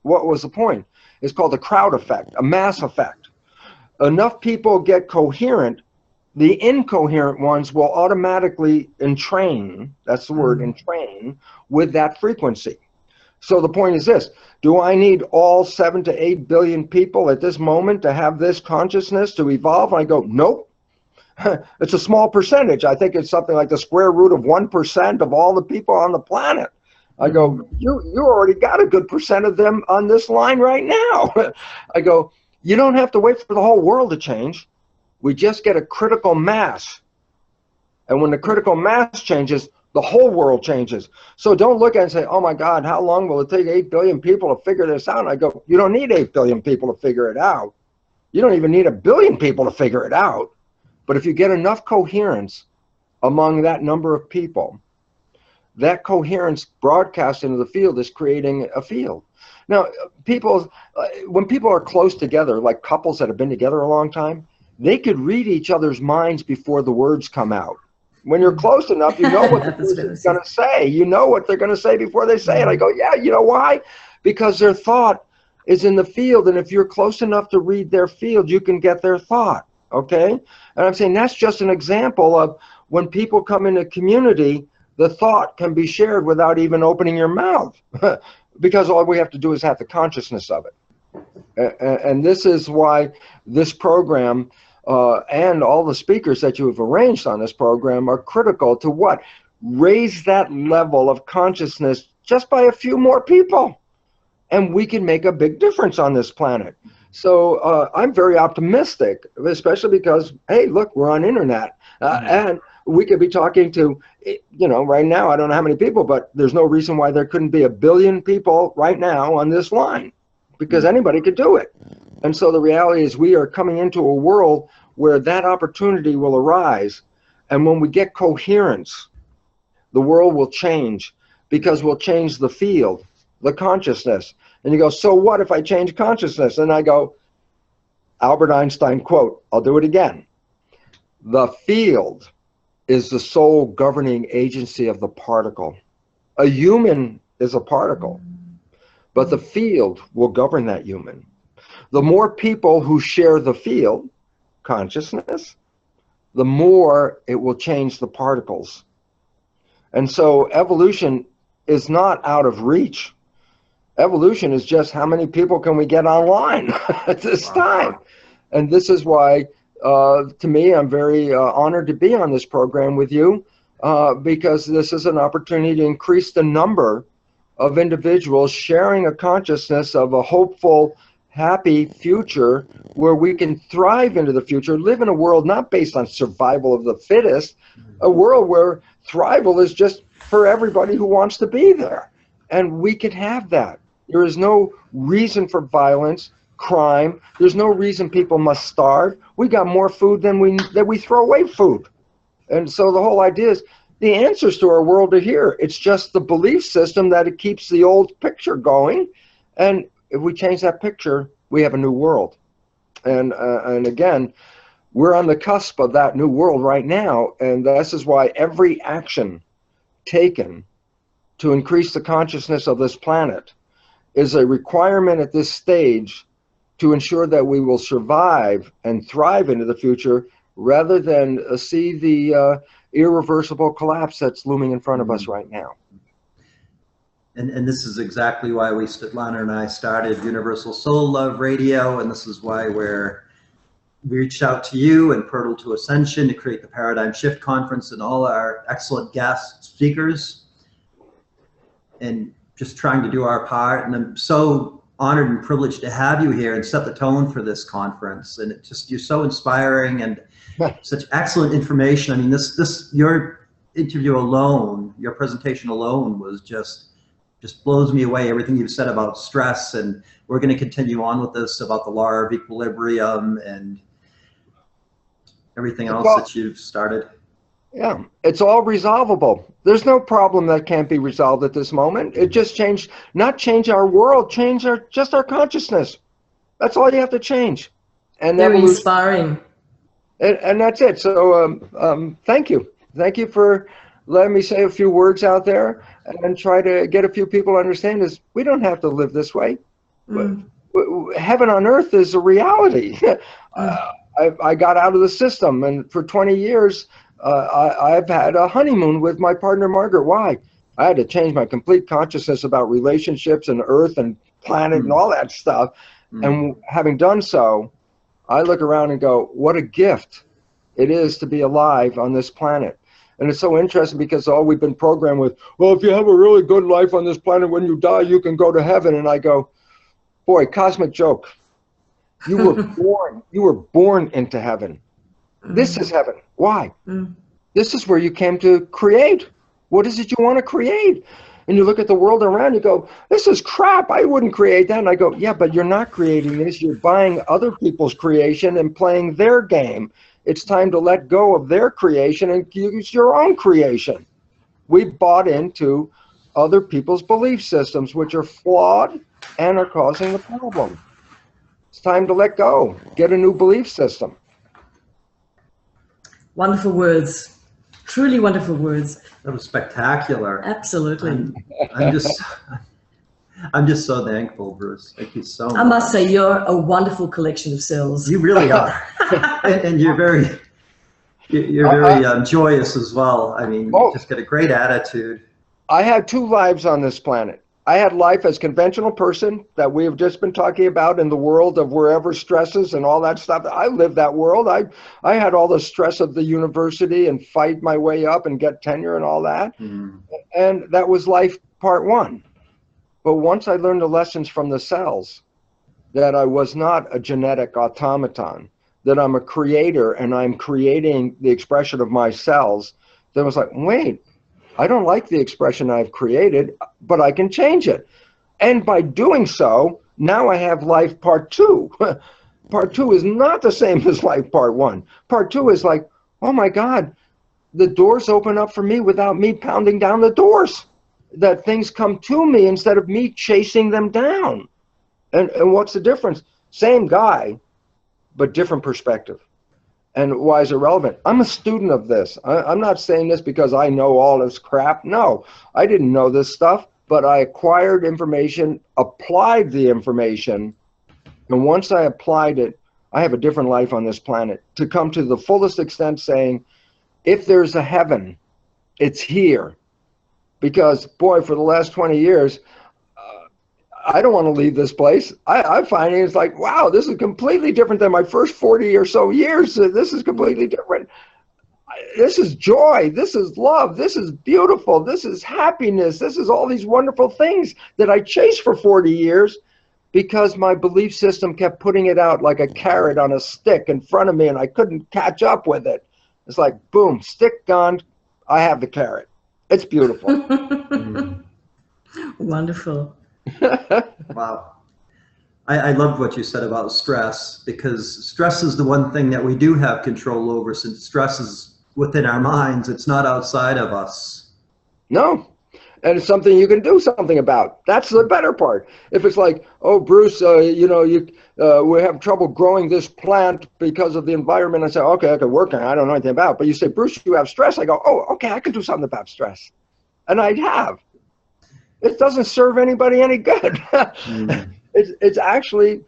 Speaker 3: What was the point? It's called a crowd effect, a mass effect. Enough people get coherent, the incoherent ones will automatically entrain, that's the word, entrain, with that frequency. So the point is this, do I need all 7 to 8 billion people at this moment to have this consciousness to evolve? And I go, nope. It's a small percentage. I think it's something like the square root of 1% of all the people on the planet. I go, you already got a good percent of them on this line right now. I go, you don't have to wait for the whole world to change. We just get a critical mass. And when the critical mass changes, the whole world changes. So don't look at it and say, oh my God, how long will it take 8 billion people to figure this out? And I go, you don't need 8 billion people to figure it out. You don't even need 1 billion people to figure it out. But if you get enough coherence among that number of people, that coherence broadcast into the field is creating a field. Now, when people are close together, like couples that have been together a long time, they could read each other's minds before the words come out. When you're close enough, you know what the person's going to say. You know what they're going to say before they say it. I go, yeah, you know why? Because their thought is in the field, and if you're close enough to read their field, you can get their thought, okay? And I'm saying that's just an example of when people come in a community, the thought can be shared without even opening your mouth because all we have to do is have the consciousness of it. And this is why this program and all the speakers that you have arranged on this program are critical to what? Raise that level of consciousness just by a few more people. And we can make a big difference on this planet. So I'm very optimistic, especially because, hey, look, we're on internet. And we could be talking to, you know, right now, I don't know how many people, but there's no reason why there couldn't be 1 billion people right now on this line, because anybody could do it. And so the reality is we are coming into a world where that opportunity will arise. And when we get coherence, the world will change because we'll change the field, the consciousness. And you go, so what if I change consciousness? And I go, Albert Einstein quote, I'll do it again. The field is the sole governing agency of the particle. A human is a particle, but the field will govern that human. The more people who share the field, consciousness, the more it will change the particles. And so evolution is not out of reach. Evolution is just how many people can we get online at this time. And this is why, to me, I'm very honored to be on this program with you because this is an opportunity to increase the number of individuals sharing a consciousness of a hopeful happy future where we can thrive into the future, live in a world not based on survival of the fittest, a world where thrival is just for everybody who wants to be there. And we can have that. There is no reason for violence, crime. There's no reason people must starve. We got more food than we throw away food. And so the whole idea is the answers to our world are here. It's just the belief system that it keeps the old picture going. And if we change that picture, we have a new world. And again, we're on the cusp of that new world right now. And this is why every action taken to increase the consciousness of this planet is a requirement at this stage to ensure that we will survive and thrive into the future rather than see the irreversible collapse that's looming in front of us right now.
Speaker 2: And this is exactly why Svetlana and I started Universal Soul Love Radio, and this is why we reached out to you and portaled to Ascension to create the Paradigm Shift Conference and all our excellent guest speakers, and just trying to do our part. And I'm so honored and privileged to have you here and set the tone for this conference. And you're so inspiring and such excellent information. I mean, your interview alone, your presentation alone was just blows me away. Everything you've said about stress, and we're going to continue on with this about the law of equilibrium and everything else that you've started.
Speaker 3: Yeah, it's all resolvable. There's no problem that can't be resolved at this moment. It just not change our world, change just our consciousness. That's all you have to change. And
Speaker 1: very inspiring.
Speaker 3: And that's it. So thank you. Thank you for letting me say a few words out there and try to get a few people to understand this. We don't have to live this way. Heaven on earth is a reality. I got out of the system, and for 20 years, I've had a honeymoon with my partner, Margaret. Why? I had to change my complete consciousness about relationships and earth and planet and all that stuff. And having done so, I look around and go, what a gift it is to be alive on this planet. And it's so interesting because we've been programmed with, well, if you have a really good life on this planet, when you die, you can go to heaven. And I go, boy, cosmic joke. You were born into heaven. This is heaven. Why? This is where you came to create. What is it you want to create? And you look at the world around, you go, this is crap. I wouldn't create that. And I go, yeah, but you're not creating this. You're buying other people's creation and playing their game. It's time to let go of their creation and use your own creation. We bought into other people's belief systems, which are flawed and are causing the problem. It's time to let go, get a new belief system.
Speaker 1: Wonderful words, truly wonderful words.
Speaker 2: That was spectacular.
Speaker 1: Absolutely.
Speaker 2: I'm just so thankful, Bruce. Thank you so much.
Speaker 1: I must say, you're a wonderful collection of souls.
Speaker 2: You really are, and you're very joyous as well. I mean, you just got a great attitude.
Speaker 3: I had two lives on this planet. I had life as conventional person that we have just been talking about in the world of wherever stresses and all that stuff. I lived that world. I had all the stress of the university and fight my way up and get tenure and all that. And that was life part one. But once I learned the lessons from the cells, that I was not a genetic automaton, that I'm a creator and I'm creating the expression of my cells, then I was like, wait, I don't like the expression I've created, but I can change it. And by doing so, now I have life part two. Part two is not the same as life part one. Part two is like, oh my God, the doors open up for me without me pounding down the doors. That things come to me instead of me chasing them down. And what's the difference? Same guy, but different perspective. And why is it relevant? I'm a student of this. I'm not saying this because I know all this crap. No, I didn't know this stuff, but I acquired information, applied the information, and once I applied it, I have a different life on this planet. To come to the fullest extent saying, if there's a heaven, it's here. Because, boy, for the last 20 years, I don't want to leave this place. I'm finding it's like, wow, this is completely different than my first 40 or so years. This is completely different. This is joy. This is love. This is beautiful. This is happiness. This is all these wonderful things that I chased for 40 years. because my belief system kept putting it out like a carrot on a stick in front of me, and I couldn't catch up with it. It's like, boom, stick gone, I have the carrot. It's beautiful.
Speaker 1: Wonderful.
Speaker 2: Wow. I love what you said about stress, because stress is the one thing that we do have control over, since stress is within our minds. It's not outside of us.
Speaker 3: No. And it's something you can do something about. That's the better part. If it's like, oh, Bruce, you know, we have trouble growing this plant because of the environment. I say, okay, I can work on it. I don't know anything about it. But you say, Bruce, you have stress. I go, oh, okay, I can do something about stress. And I have. It doesn't serve anybody any good. It's actually,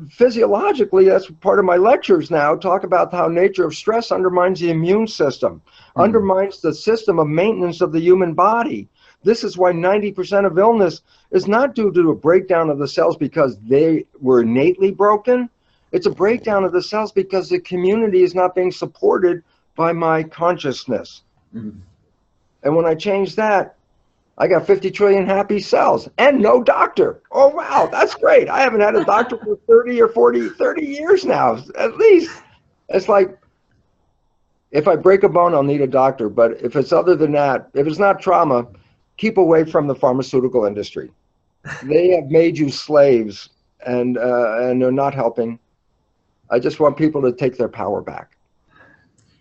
Speaker 3: physiologically, that's part of my lectures now, talk about how nature of stress undermines the immune system, undermines the system of maintenance of the human body. This is why 90% of illness is not due to a breakdown of the cells because they were innately broken. It's a breakdown of the cells because the community is not being supported by my consciousness. And when I change that, I got 50 trillion happy cells and no doctor. Oh, wow, that's great. I haven't had a doctor for 30 or 30 years now, at least. It's like, if I break a bone, I'll need a doctor. But if it's other than that, if it's not trauma, keep away from the pharmaceutical industry. They have made you slaves, and they're not helping. I just want people to take their power back.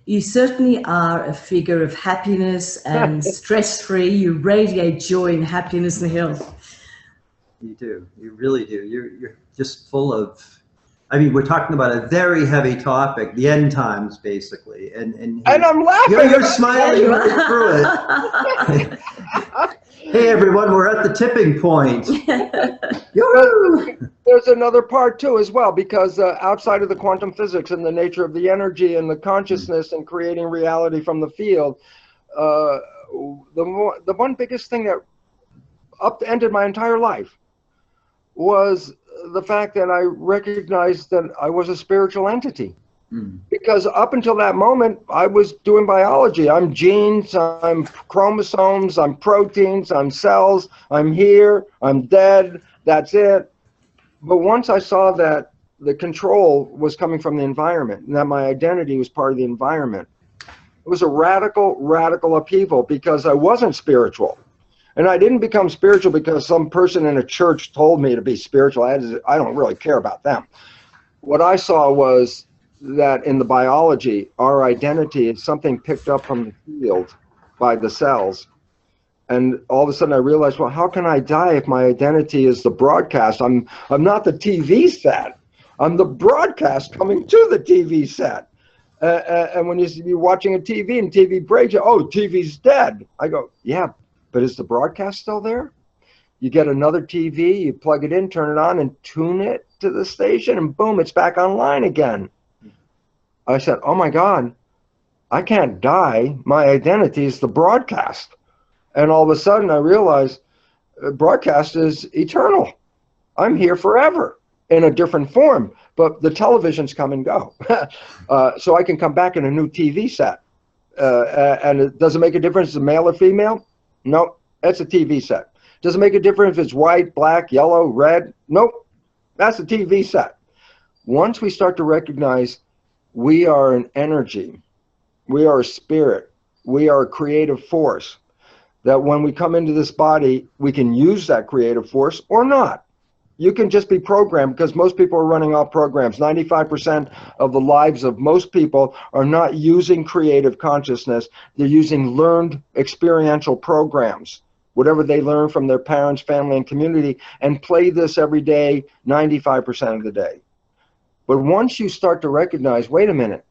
Speaker 1: You certainly are a figure of happiness and stress-free. You radiate joy and happiness and health.
Speaker 2: You do. You really do. You're just full of, I mean, we're talking about a very heavy topic, the end times, basically. And
Speaker 3: I'm laughing.
Speaker 2: You're smiling right through it. Hey, everyone, we're at the tipping point.
Speaker 3: There's another part, too, as well, because outside of the quantum physics and the nature of the energy and the consciousness and creating reality from the field, the one biggest thing that upended my entire life was the fact that I recognized that I was a spiritual entity. Because up until that moment, I was doing biology. I'm genes, I'm chromosomes, I'm proteins, I'm cells, I'm here, I'm dead, that's it. But once I saw that the control was coming from the environment and that my identity was part of the environment, it was a radical upheaval, because I wasn't spiritual. And I didn't become spiritual because some person in a church told me to be spiritual. I don't really care about them. What I saw was that in the biology, our identity is something picked up from the field by the cells. And all of a sudden I realized, well, how can I die if my identity is the broadcast? I'm not the TV set. I'm the broadcast coming to the TV set. And when you're watching a TV and TV breaks, oh, TV's dead. I go, yeah, but is the broadcast still there? You get another TV, you plug it in, turn it on, and tune it to the station, and boom, it's back online again. I said, oh my God, I can't die. My identity is the broadcast. And all of a sudden I realized broadcast is eternal. I'm here forever in a different form, but the televisions come and go. So I can come back in a new TV set. And it doesn't make a difference if it's male or female? Nope, that's a TV set. Does it make a difference if it's white, black, yellow, red? Nope, that's a TV set. Once we start to recognize we are an energy, we are a spirit, we are a creative force, that when we come into this body, we can use that creative force or not. You can just be programmed, because most people are running off programs. 95% of the lives of most people are not using creative consciousness. They're using learned experiential programs, whatever they learn from their parents, family, and community, and play this every day, 95% of the day. But once you start to recognize, wait a minute,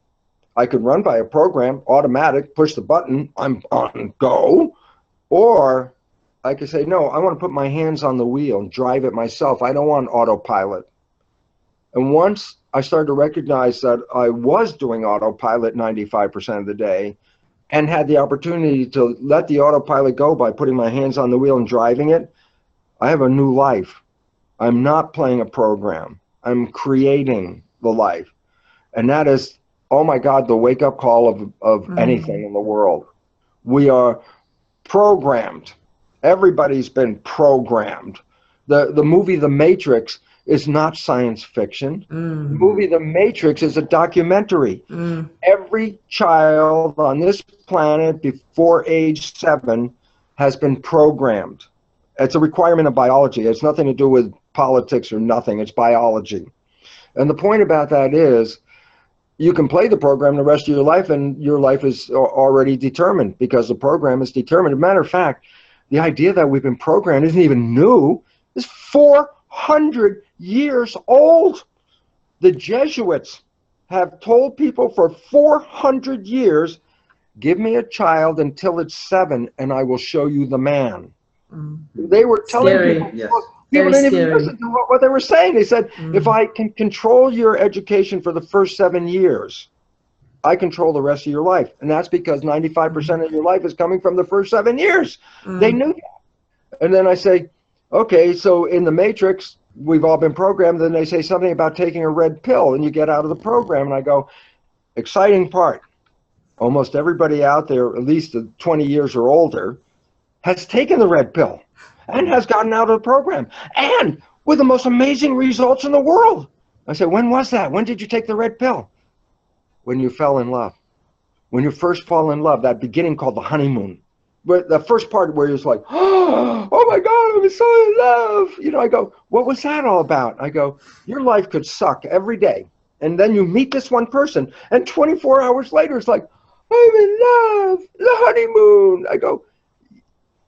Speaker 3: I could run by a program, automatic, push the button, I'm on go, or I could say, no, I want to put my hands on the wheel and drive it myself. I don't want autopilot. And once I started to recognize that I was doing autopilot 95% of the day and had the opportunity to let the autopilot go by putting my hands on the wheel and driving it, I have a new life. I'm not playing a program. I'm creating the life. And that is, oh my God, the wake-up call of anything in the world. We are programmed. Everybody's been programmed. The movie The Matrix is not science fiction. The movie The Matrix is a documentary. Every child on this planet before age 7 has been programmed. It's a requirement of biology. It's nothing to do with politics or nothing. It's biology. And the point about that is, you can play the program the rest of your life, and your life is already determined because the program is determined. As a matter of fact, the idea that we've been programmed isn't even new. It's 400 years old. The Jesuits have told people for 400 years, give me a child until it's 7 and I will show you the man. They were telling people, people didn't even listen to what they were saying. They said, if I can control your education for the first 7 years, I control the rest of your life. And that's because 95% of your life is coming from the first 7 years. They knew that. And then I say, okay, so in the Matrix, we've all been programmed. Then they say something about taking a red pill and you get out of the program. And I go, exciting part. Almost everybody out there, at least 20 years or older, has taken the red pill and has gotten out of the program, and with the most amazing results in the world. I said, when was that? When did you take the red pill? When you fell in love. When you first fall in love, that beginning called the honeymoon. But the first part where you're like, oh my God, I'm so in love. You know, I go, what was that all about? I go, your life could suck every day. And then you meet this one person, and 24 hours later, it's like, I'm in love, the honeymoon. I go,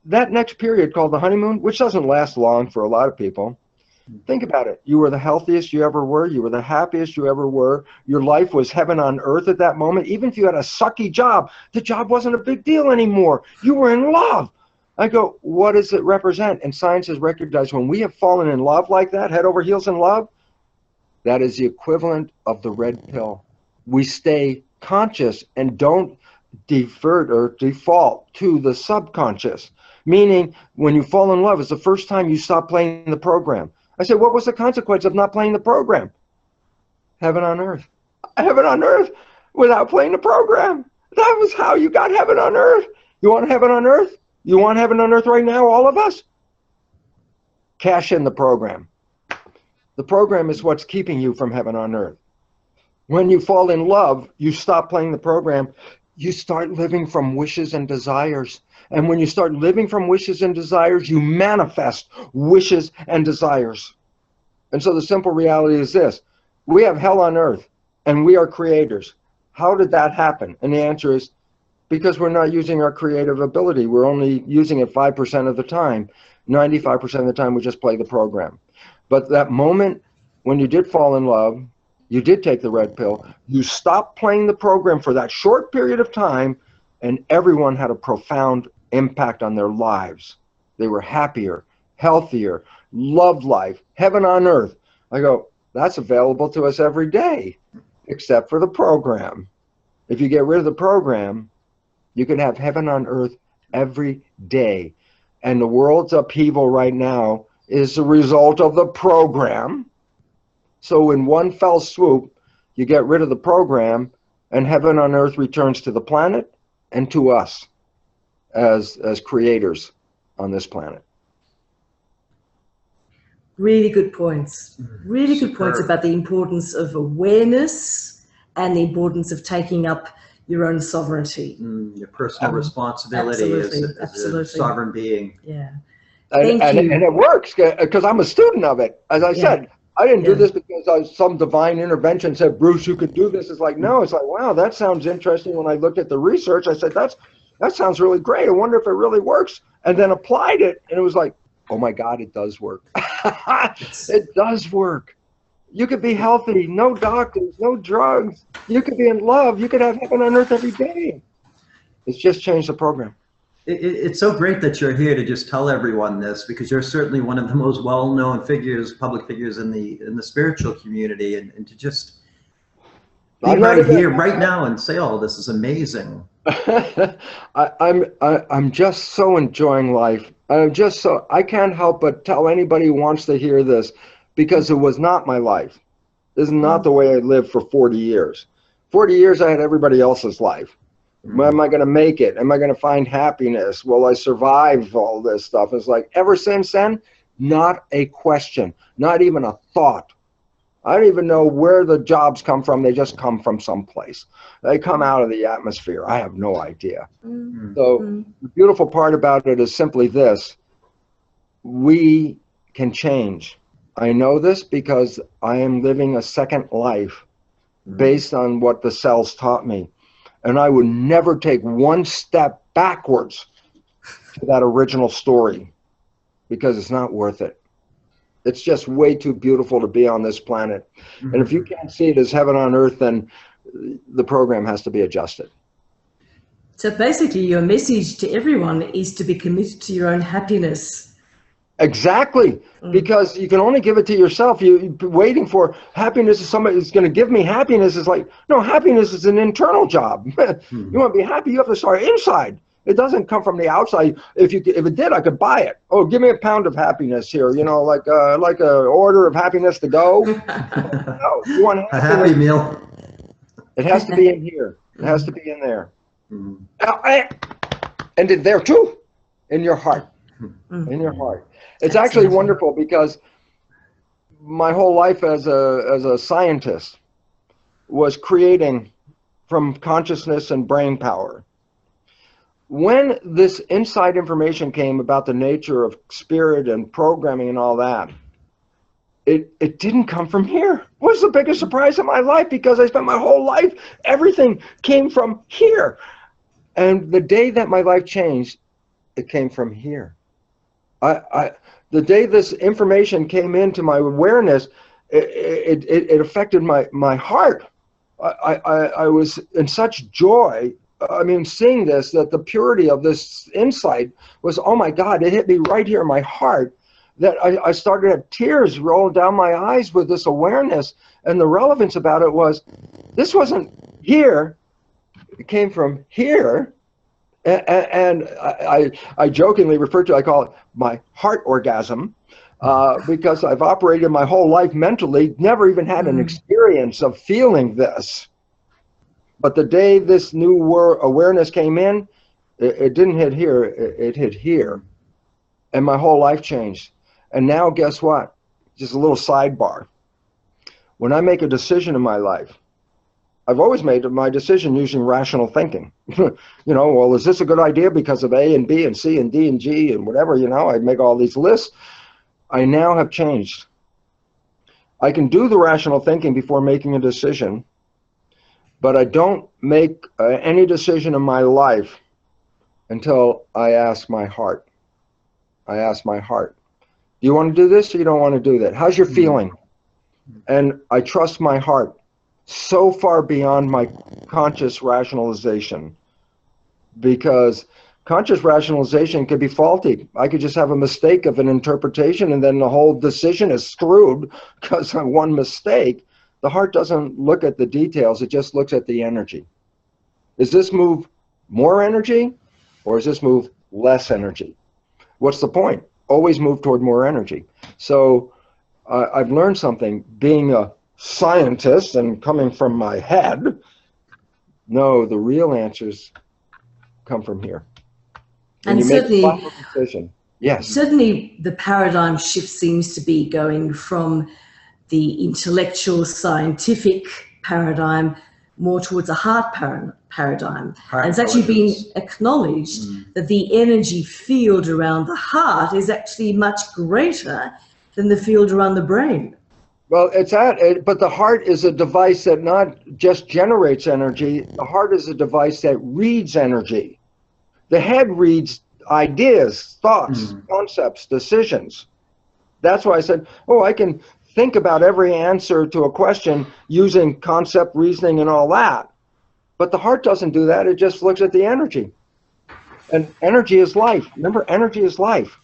Speaker 3: that next period called the honeymoon, which doesn't last long for a lot of people. Think about it. You were the healthiest you ever were. You were the happiest you ever were. Your life was heaven on earth at that moment. Even if you had a sucky job, the job wasn't a big deal anymore. You were in love. I go, what does it represent? And science has recognized when we have fallen in love like that, head over heels in love, that is the equivalent of the red pill. We stay conscious and don't divert or default to the subconscious. Meaning, when you fall in love, it's the first time you stop playing the program. I said, what was the consequence of not playing the program? Heaven on earth. Heaven on earth without playing the program. That was how you got heaven on earth. You want heaven on earth? You want heaven on earth right now, all of us? Cash in the program. The program is what's keeping you from heaven on earth. When you fall in love, you stop playing the program. You start living from wishes and desires. And when you start living from wishes and desires, you manifest wishes and desires. And so the simple reality is this. We have hell on earth, and we are creators. How did that happen? And the answer is because we're not using our creative ability. We're only using it 5% of the time. 95% of the time, we just play the program. But that moment when you did fall in love, you did take the red pill, you stopped playing the program for that short period of time, and everyone had a profound impact on their lives. They were happier, healthier, loved life, heaven on earth. I go, that's available to us every day, except for the program. If you get rid of the program, you can have heaven on earth every day. And the world's upheaval right now is the result of the program. So in one fell swoop, you get rid of the program, and heaven on earth returns to the planet and to us as creators on this planet.
Speaker 1: Really good points. Really good points about the importance of awareness and the importance of taking up your own sovereignty.
Speaker 2: Your personal responsibility as a sovereign being.
Speaker 1: Yeah.
Speaker 3: And it works because I'm a student of it. As I said, I didn't do this because some divine intervention said, Bruce, you could do this. It's like, no, it's like, wow, that sounds interesting. When I looked at the research, I said, that sounds really great. I wonder if it really works. And then applied it, and it was like, oh my God, it does work. It does work. You could be healthy, no doctors, no drugs. You could be in love. You could have heaven on earth every day. It's just changed the program.
Speaker 2: It's so great that you're here to just tell everyone this, because you're certainly one of the most well-known figures, public figures in the spiritual community, and to just be right here, right now, and say, "Oh, this is amazing."
Speaker 3: I'm just so enjoying life. I can't help but tell anybody who wants to hear this, because it was not my life. This is not the way I lived for 40 years. 40 years I had everybody else's life. Am I going to make it? Am I going to find happiness? Will I survive all this stuff? It's like, ever since then, not a question, not even a thought. I don't even know where the jobs come from. They just come from someplace. They come out of the atmosphere. I have no idea. So the beautiful part about it is simply this: we can change. I know this because I am living a second life based on what the cells taught me. And I would never take one step backwards to that original story because it's not worth it. It's just way too beautiful to be on this planet. And if you can't see it as heaven on earth, then the program has to be adjusted.
Speaker 1: So basically your message to everyone is to be committed to your own happiness.
Speaker 3: Exactly, because you can only give it to yourself. You're waiting for happiness is somebody who's going to give me happiness. Is like, no, happiness is an internal job. You want to be happy, you have to start inside. It doesn't come from the outside. If it did, I could buy it. Oh, give me a pound of happiness here. You know, like a order of happiness to go. No, you want
Speaker 2: a happy meal.
Speaker 3: It has to be in here. It has to be in there. And in there too, in your heart. In your heart. It's actually wonderful because my whole life as a scientist was creating from consciousness and brain power. When this inside information came about the nature of spirit and programming and all that, it didn't come from here. It was the biggest surprise of my life because I spent my whole life, everything came from here. And the day that my life changed, it came from here. The day this information came into my awareness, it affected my heart. I was in such joy. I mean, seeing this, that the purity of this insight was, oh my God, it hit me right here in my heart, that I started to have tears roll down my eyes with this awareness. And the relevance about it was, this wasn't here, it came from here. And I jokingly refer to, I call it my heart orgasm, because I've operated my whole life mentally, never even had an experience of feeling this. But the day this new awareness came in, it didn't hit here, it hit here. And my whole life changed. And now guess what? Just a little sidebar. When I make a decision in my life, I've always made my decision using rational thinking. You know, well, is this a good idea because of A and B and C and D and G and whatever, you know, I make all these lists. I now have changed. I can do the rational thinking before making a decision, but I don't make any decision in my life until I ask my heart. I ask my heart, do you want to do this or you don't want to do that? How's your feeling? And I trust my heart so far beyond my conscious rationalization, because conscious rationalization could be faulty. I could just have a mistake of an interpretation and then the whole decision is screwed because of one mistake. The heart doesn't look at the details, it just looks at the energy. Is this move more energy or is this move less energy? What's the point? Always move toward more energy. So I've learned something, being a scientist and coming from my head. No, the real answers come from here.
Speaker 1: And certainly,
Speaker 3: yes.
Speaker 1: Certainly the paradigm shift seems to be going from the intellectual scientific paradigm more towards a heart paradigm. And it's actually been acknowledged that the energy field around the heart is actually much greater than the field around the brain.
Speaker 3: Well, but the heart is a device that not just generates energy. The heart is a device that reads energy. The head reads ideas, thoughts, concepts, decisions. That's why I said, oh, I can think about every answer to a question using concept, reasoning, and all that. But the heart doesn't do that. It just looks at the energy. And energy is life. Remember, energy is life.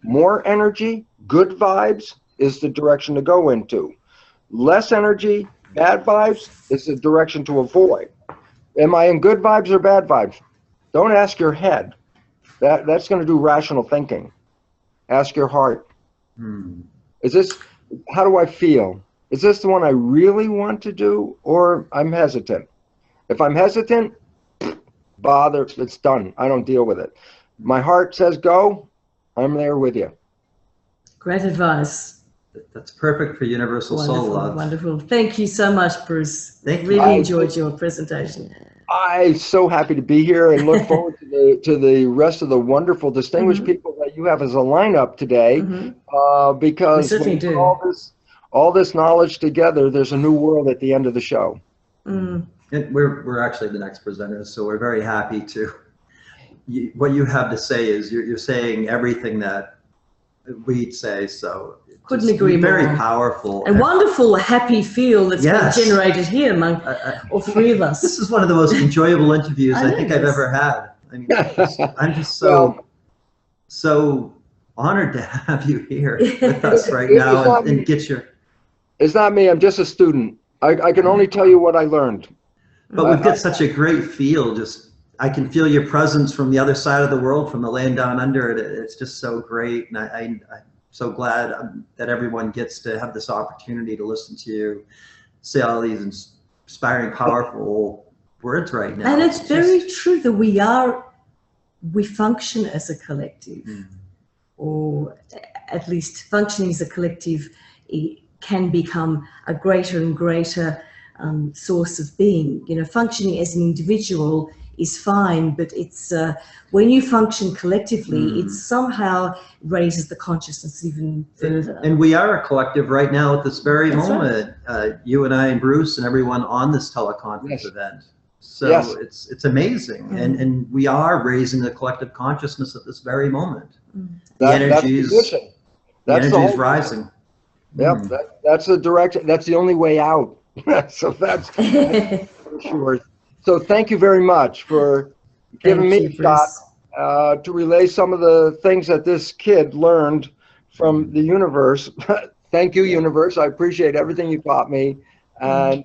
Speaker 3: More energy, good vibes, is the direction to go into. Less energy, bad vibes, is the direction to avoid. Am I in good vibes or bad vibes? Don't ask your head. That's going to do rational thinking. Ask your heart. Is this, how do I feel? Is this the one I really want to do, or I'm hesitant? If I'm hesitant, bother, it's done. I don't deal with it. My heart says go, I'm there with you.
Speaker 1: Great advice.
Speaker 2: That's perfect for universal soul love.
Speaker 1: Wonderful. Thank you so much, Bruce.
Speaker 2: Thank you.
Speaker 1: Really enjoyed your presentation.
Speaker 3: I'm so happy to be here and look forward to the rest of the wonderful, distinguished people that you have as a lineup today. Because
Speaker 1: we certainly
Speaker 3: when you put all this knowledge together, there's a new world at the end of the show.
Speaker 2: And we're actually the next presenters, so we're very happy to. What you have to say is you're saying everything that we'd say, so
Speaker 1: couldn't agree more.
Speaker 2: Very powerful
Speaker 1: and wonderful, happy feel that's been generated here among all three of us.
Speaker 2: This is one of the most enjoyable interviews I think I've ever had. I mean, I'm just so honored to have you here with us right now and get your.
Speaker 3: It's not me. I'm just a student. I can only tell you what I learned.
Speaker 2: But we've got such a great feel. I can feel your presence from the other side of the world, from the land down under. It's just so great, and I'm so glad that everyone gets to have this opportunity to listen to you say all these inspiring, powerful words right now.
Speaker 1: And it's very true that we function as a collective, or at least functioning as a collective can become a greater and greater source of being. You know, functioning as an individual is fine, but it's when you function collectively, it somehow raises the consciousness even further. And
Speaker 2: we are a collective right now at this very moment. Right. You and I and Bruce and everyone on this teleconference event. So it's amazing, and we are raising the collective consciousness at this very moment. The energy is rising.
Speaker 3: Yep, that's the direction. That's the only way out. So that's for sure. So thank you very much for giving me a shot to relay some of the things that this kid learned from the universe. Thank you, universe. I appreciate everything you taught me, and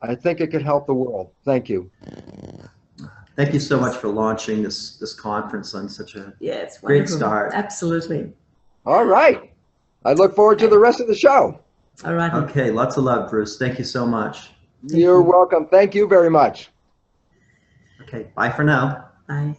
Speaker 3: I think it could help the world. Thank you.
Speaker 2: Thank you so much for launching this conference on such a
Speaker 1: it's
Speaker 2: great start.
Speaker 1: Absolutely.
Speaker 3: All right. I look forward to the rest of the show.
Speaker 1: All right.
Speaker 2: Okay. Lots of love, Bruce. Thank you so much.
Speaker 3: You're welcome. Thank you very much.
Speaker 2: Okay. Bye for now.
Speaker 1: Bye.